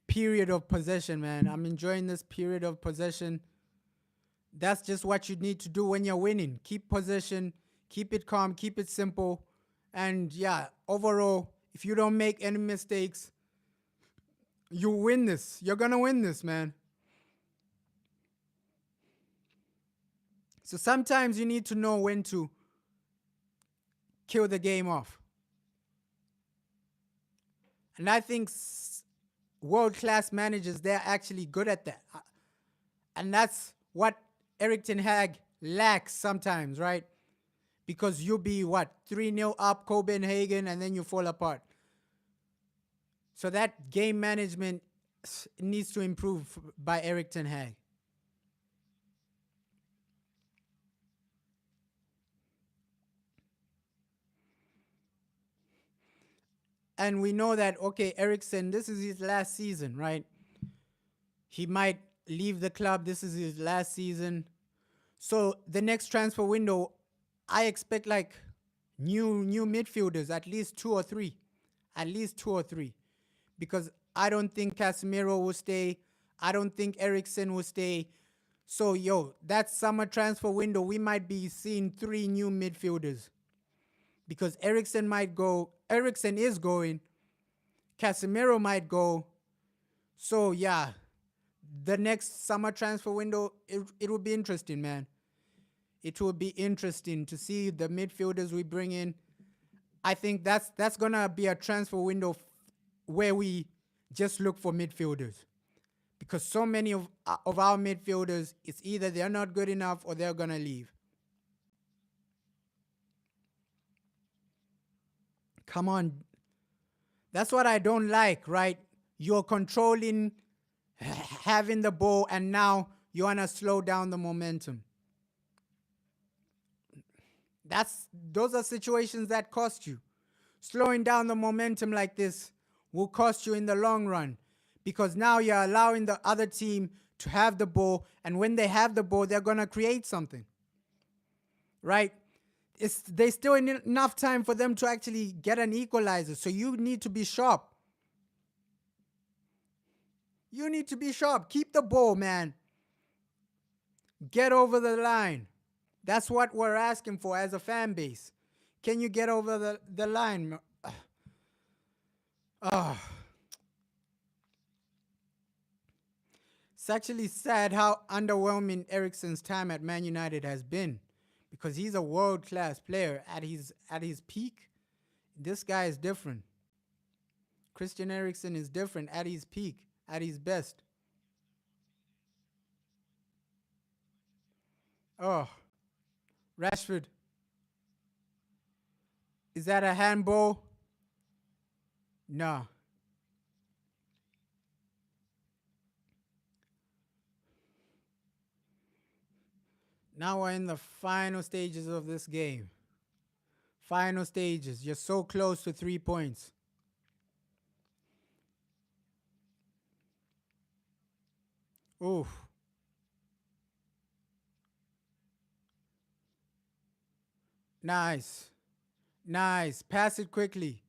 period of possession, man. I'm enjoying this period of possession. That's just what you need to do when you're winning. Keep possession, keep it calm, keep it simple. And yeah, overall, if you don't make any mistakes, you win this. You're going to win this, man. So sometimes you need to know when to kill the game off. And I think world-class managers, they're actually good at that. And that's what Erik ten Hag lacks sometimes, right? Because you'll be, 3-0 up Copenhagen, and then you fall apart. So that game management needs to improve by Eric Ten Hag. And we know that, okay, Ericsson, this is his last season, right? He might leave the club. This is his last season. So the next transfer window, I expect like new midfielders, at least two or three. At least two or three. Because I don't think Casemiro will stay. I don't think Ericsson will stay. So, that summer transfer window, we might be seeing three new midfielders. Because Ericsson might go. Ericsson is going. Casemiro might go. So, yeah, the next summer transfer window, it will be interesting, man. It will be interesting to see the midfielders we bring in. I think that's gonna be a transfer window where we just look for midfielders, because so many of our midfielders, it's either they're not good enough or they're gonna leave. Come on, that's what I don't like, right? You're controlling, having the ball, and now you wanna slow down the momentum. Those are situations that cost you. Slowing down the momentum like this will cost you in the long run, because now you're allowing the other team to have the ball, and when they have the ball, they're going to create something, right? There's still enough time for them to actually get an equalizer, so you need to be sharp. You need to be sharp. Keep the ball, man. Get over the line. That's what we're asking for as a fan base. Can you get over the line? It's actually sad how underwhelming Ericsson's time at Man United has been, because he's a world-class player at his peak. This guy is different. Christian Eriksen is different at his peak, at his best. Oh, Rashford. Is that a handball? No. Now we're in the final stages of this game. Final stages. You're so close to 3 points. Oof. Nice. Nice. Pass it quickly.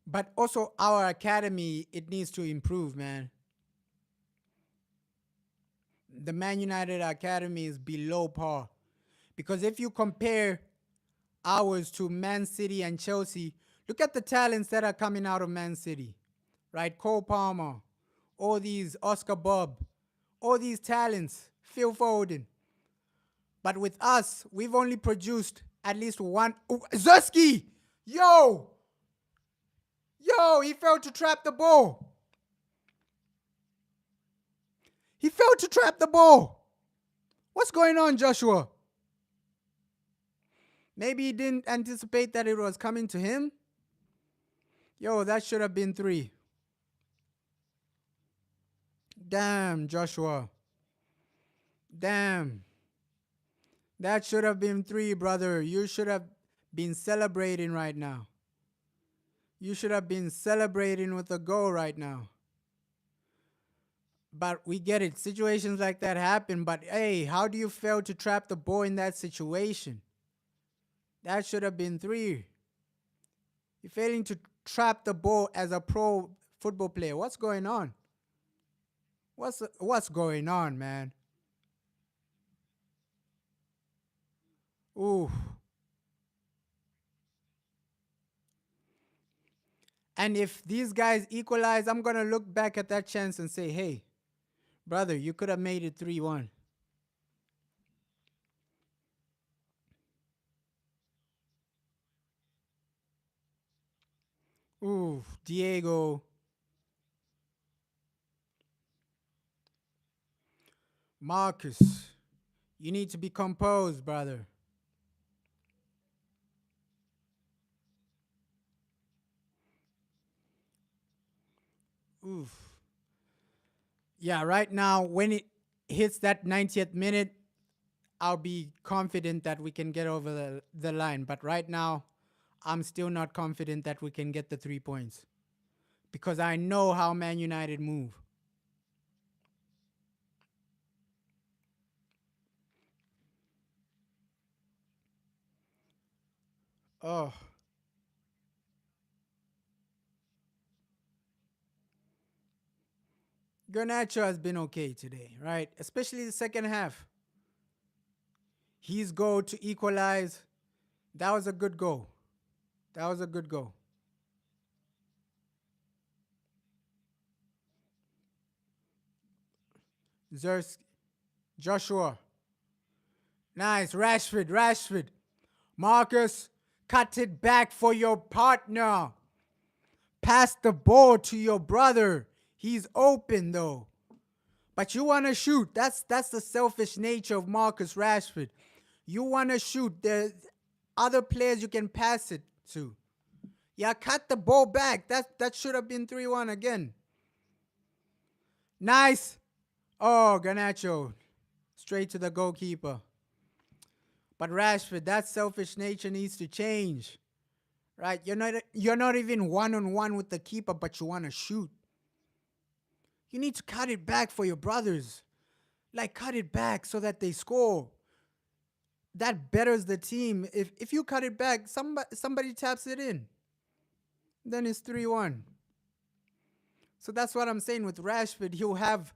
But also our academy, it needs to improve, man. The Man United academy is below par. Because if you compare ours to Man City and Chelsea, look at the talents that are coming out of Man City, right? Cole Palmer, all these Oscar Bob, all these talents, Phil Foden. But with us, we've only produced at least one. Zuski! Yo! He failed to trap the ball. He failed to trap the ball. What's going on, Joshua? Maybe he didn't anticipate that it was coming to him. That should have been 3. Damn, Joshua. Damn. That should have been 3, brother. You should have been celebrating right now. You should have been celebrating with a goal right now. But we get it. Situations like that happen. But hey, how do you fail to trap the ball in that situation? That should have been 3. You're failing to trap the ball as a pro football player. What's going on? What's going on, man? Ooh. And if these guys equalize, I'm going to look back at that chance and say, hey, brother, you could have made it 3-1. Ooh, Diego. Marcus, you need to be composed, brother. Oof. Yeah, right now, when it hits that 90th minute, I'll be confident that we can get over the line. But right now, I'm still not confident that we can get the 3 points because I know how Man United move. Oh, Garnacho has been okay today, right? Especially the second half. His goal to equalize, that was a good goal. That was a good goal. Zers, Joshua. Nice. Rashford, Rashford. Marcus, cut it back for your partner. Pass the ball to your brother. He's open though. But you want to shoot. That's the selfish nature of Marcus Rashford. You want to shoot. There's other players you can pass it to. Yeah, cut the ball back. That should have been 3-1 again. Nice. Oh, Garnacho. Straight to the goalkeeper. But Rashford, that selfish nature needs to change. Right? You're not even one-on-one with the keeper, but you want to shoot. You need to cut it back for your brothers. Like cut it back so that they score. That betters the team. If you cut it back, somebody taps it in. Then it's 3-1. So that's what I'm saying with Rashford. He'll have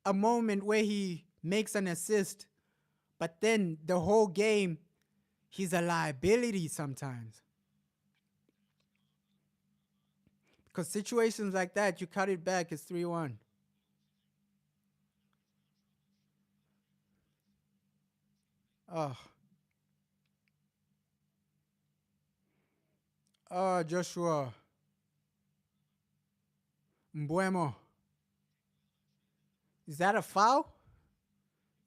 a moment where he makes an assist, but then the whole game, he's a liability sometimes. Because situations like that, you cut it back, it's 3-1. Oh, oh, Joshua. Mbuemo. Is that a foul?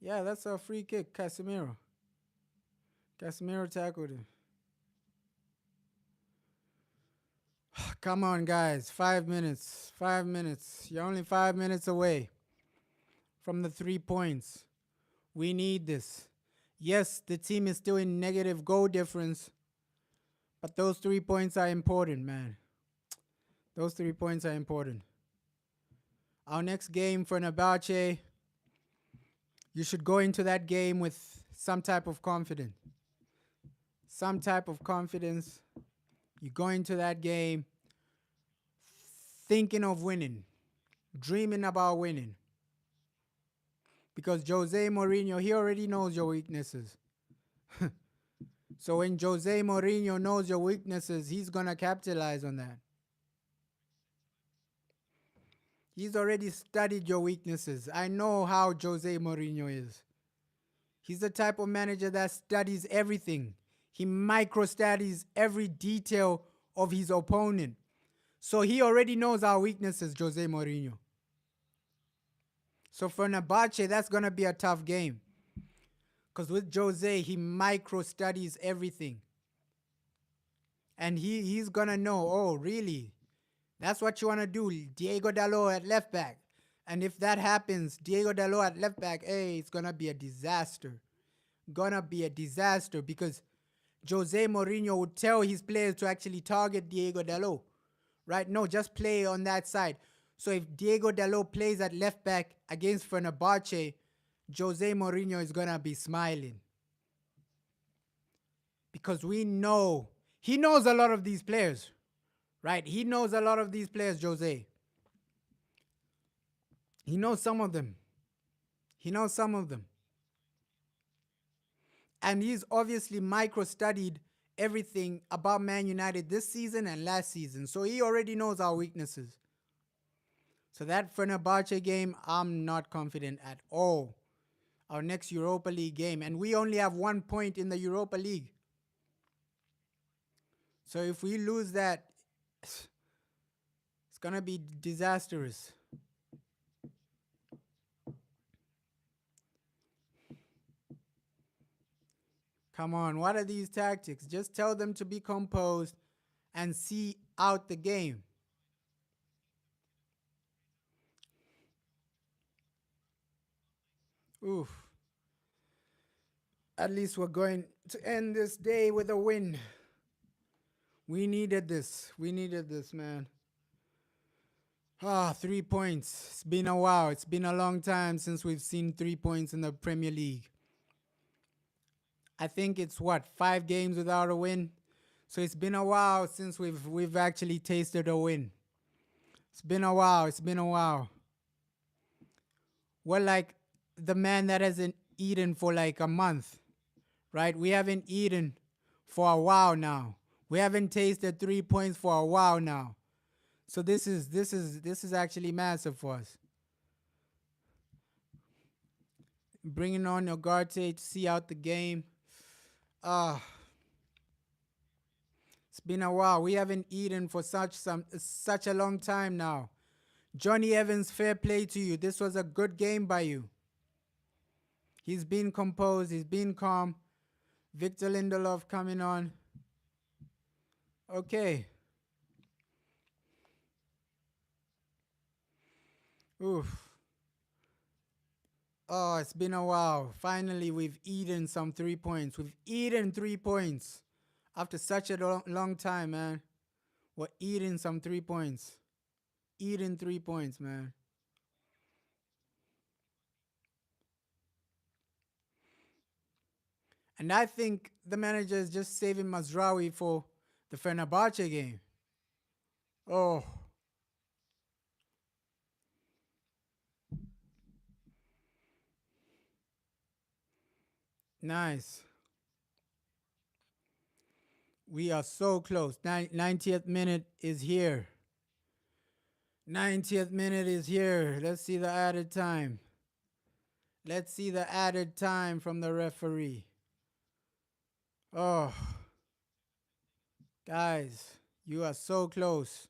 Yeah, that's a free kick. Casemiro. Casemiro tackled him. Come on, guys. 5 minutes. 5 minutes. You're only 5 minutes away from the 3 points. We need this. Yes, the team is still in negative goal difference, but those 3 points are important, man. Those 3 points are important. Our next game for Nabache, you should go into that game with some type of confidence. Some type of confidence. You go into that game thinking of winning, dreaming about winning. Because Jose Mourinho, he already knows your weaknesses. So when Jose Mourinho knows your weaknesses, he's going to capitalize on that. He's already studied your weaknesses. I know how Jose Mourinho is. He's the type of manager that studies everything. He micro studies every detail of his opponent. So he already knows our weaknesses, Jose Mourinho. So for Nabache, that's going to be a tough game. Because with Jose, he micro studies everything. And he's going to know, oh, really? That's what you want to do. Diego Dalot at left back. And if that happens, Diego Dalot at left back, hey, it's going to be a disaster. Gonna be a disaster because Jose Mourinho would tell his players to actually target Diego Dalot. Right? No, just play on that side. So if Diego Dalot plays at left back against Fenerbahce, Jose Mourinho is going to be smiling. Because we know, he knows a lot of these players. Right? He knows a lot of these players, Jose. He knows some of them. He knows some of them. And he's obviously micro-studied everything about Man United this season and last season. So he already knows our weaknesses. So that Fenerbahce game, I'm not confident at all. Our next Europa League game. And we only have 1 point in the Europa League. So if we lose that, it's going to be disastrous. Come on, what are these tactics? Just tell them to be composed and see out the game. Oof. At least we're going to end this day with a win. We needed this. We needed this, man. 3 points. It's been a while. It's been a long time since we've seen 3 points in the Premier League. I think it's what, 5 games without a win. So it's been a while since we've actually tasted a win. It's been a while. It's been a while. We're like the man that hasn't eaten for like a month, right? We haven't eaten for a while now. We haven't tasted 3 points for a while now. So this is actually massive for us. Bringing on Ugarte to see out the game. It's been a while. We haven't eaten for such a long time now. Johnny Evans, fair play to you. This was a good game by you. He's been composed. He's been calm. Victor Lindelof coming on. Okay. Oof. Oh, it's been a while. Finally, we've eaten some 3 points. We've eaten 3 points. After such a long time, man. We're eating some 3 points. Eating 3 points, man. And I think the manager is just saving Mazraoui for the Fenerbahce game. Oh, nice. We are so close. 90th minute is here. 90th minute is here. Let's see the added time. Let's see the added time from the referee. Oh, guys, you are so close.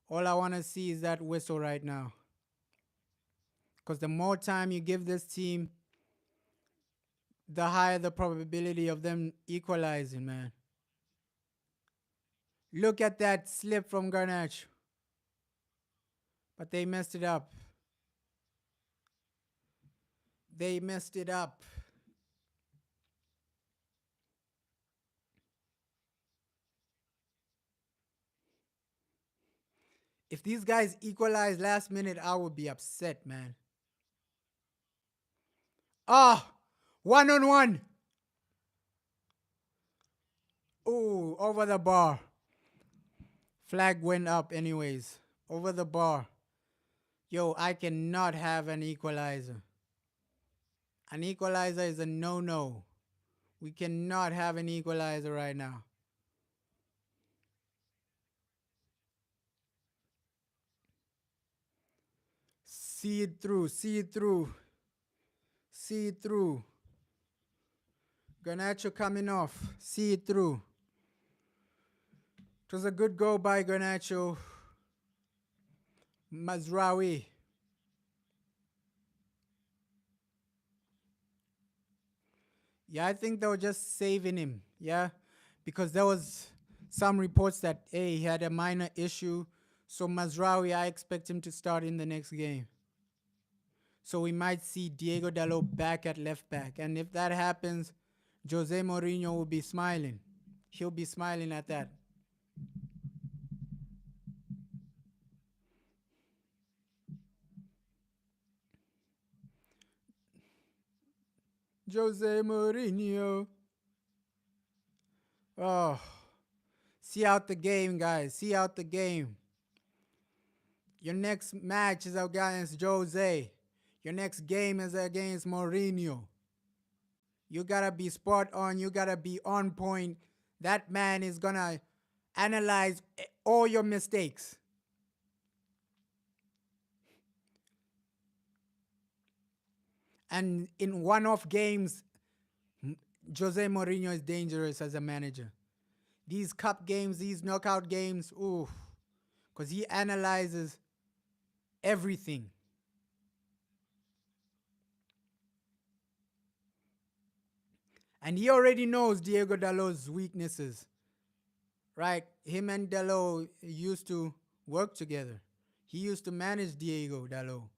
All I want to see is that whistle right now. Because the more time you give this team, the higher the probability of them equalizing, man. Look at that slip from Garnacho. But they messed it up. They messed it up. If these guys equalize last minute, I would be upset, man. Ah, 1-on-1. Ooh, over the bar. Flag went up anyways. Over the bar. Yo, I cannot have an equalizer. An equalizer is a no-no. We cannot have an equalizer right now. See it through. See it through. See it through. Garnacho coming off. See it through. It was a good goal by Garnacho. Mazraoui. Yeah, I think they were just saving him. Yeah, because there was some reports that he had a minor issue. So Mazraoui, I expect him to start in the next game. So we might see Diego Dalot back at left back. And if that happens, Jose Mourinho will be smiling. He'll be smiling at that. Jose Mourinho. Oh, see out the game, guys. See out the game. Your next match is against Jose. Your next game is against Mourinho. You gotta be spot on. You gotta be on point. That man is gonna analyze all your mistakes. And in one-off games, Jose Mourinho is dangerous as a manager. These cup games, these knockout games, ooh, because he analyzes everything. And he already knows Diego Dalot's weaknesses, right? Him and Dalot used to work together. He used to manage Diego Dalot.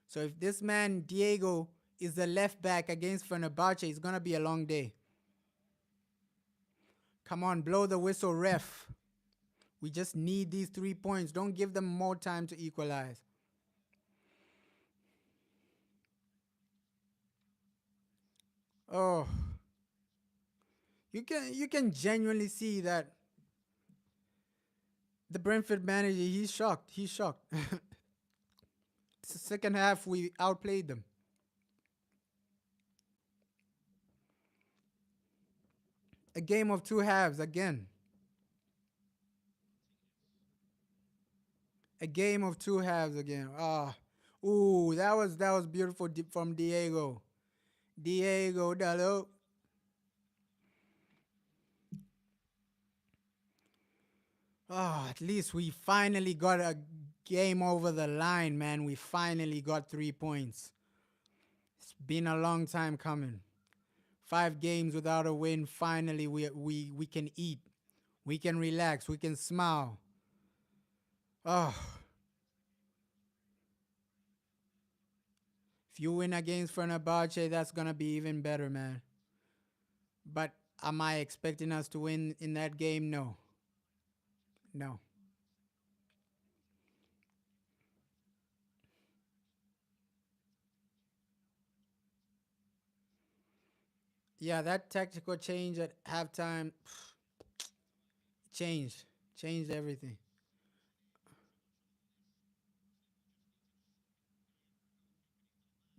So if this man, Diego, is the left back against Fenerbahce. It's gonna be a long day. Come on, blow the whistle, ref. We just need these 3 points. Don't give them more time to equalize. Oh, you can genuinely see that the Brentford manager, he's shocked. He's shocked. The second half, we outplayed them. A game of two halves again. A game of two halves again. Ah, ooh, that was beautiful from Diego. Diego Dalot. Oh, at least we finally got a game over the line, man. We finally got 3 points. It's been a long time coming. 5 games without a win. Finally, we can eat. We can relax. We can smile. Oh, if you win against Fenerbahce, that's going to be even better, man. But am I expecting us to win in that game? No. No. Yeah, that tactical change at halftime changed everything.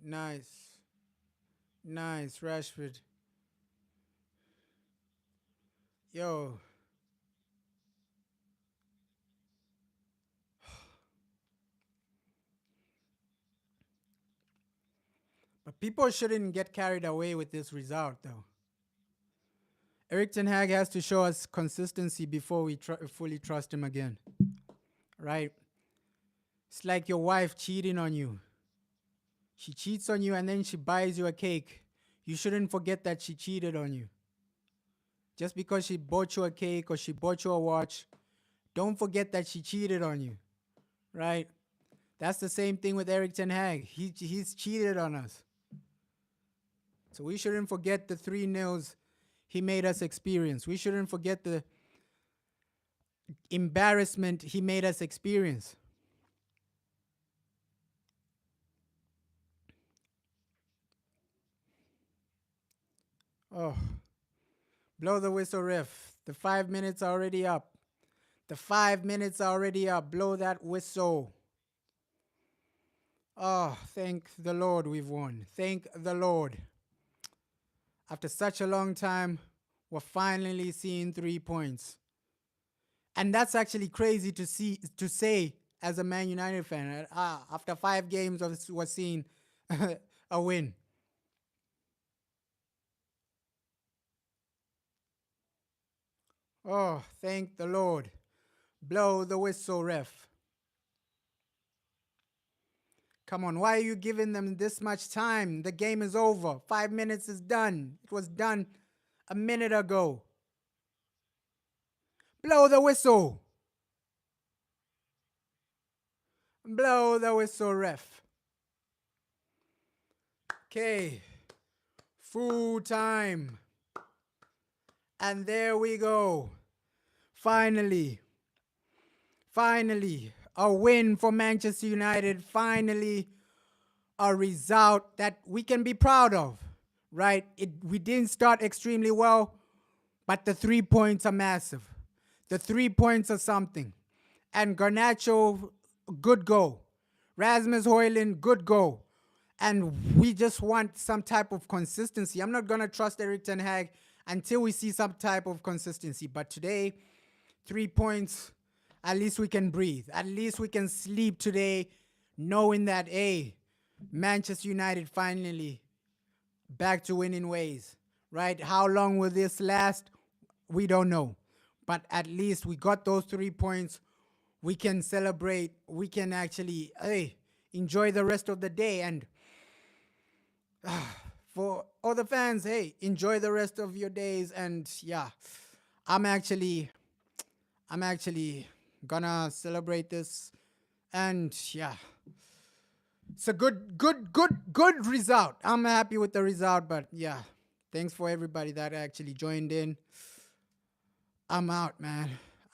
Nice. Nice, Rashford. Yo, but people shouldn't get carried away with this result, though. Eric Ten Hag has to show us consistency before we fully trust him again, right? It's like your wife cheating on you. She cheats on you and then she buys you a cake. You shouldn't forget that she cheated on you. Just because she bought you a cake or she bought you a watch, don't forget that she cheated on you, right? That's the same thing with Eric Ten Hag. He's cheated on us. So we shouldn't forget the 3-0s he made us experience. We shouldn't forget the embarrassment he made us experience. Oh, blow the whistle, ref. The 5 minutes are already up. The 5 minutes are already up. Blow that whistle. Oh, thank the Lord we've won. Thank the Lord. After such a long time, we're finally seeing 3 points. And that's actually crazy to say as a Man United fan. After 5 games of we're seeing a win. Oh, thank the Lord. Blow the whistle, ref. Come on, why are you giving them this much time? The game is over. 5 minutes is done. It was done a minute ago. Blow the whistle. Blow the whistle, ref. Okay. Full time. And there we go. Finally, a win for Manchester United. Finally, a result that we can be proud of, right? We didn't start extremely well, but the 3 points are massive. The 3 points are something. And Garnacho, good goal. Rasmus Højlund, good goal. And we just want some type of consistency. I'm not going to trust Eric Ten Hag until we see some type of consistency. But today, 3 points, at least we can breathe. At least we can sleep today knowing that, hey, Manchester United finally back to winning ways, right? How long will this last? We don't know. But at least we got those 3 points. We can celebrate. We can actually, hey, enjoy the rest of the day. And for all the fans, hey, enjoy the rest of your days. And yeah, I'm actually gonna celebrate this. And yeah, It's a good result. I'm happy with the result, but yeah, thanks for everybody that actually joined in. I'm out, man.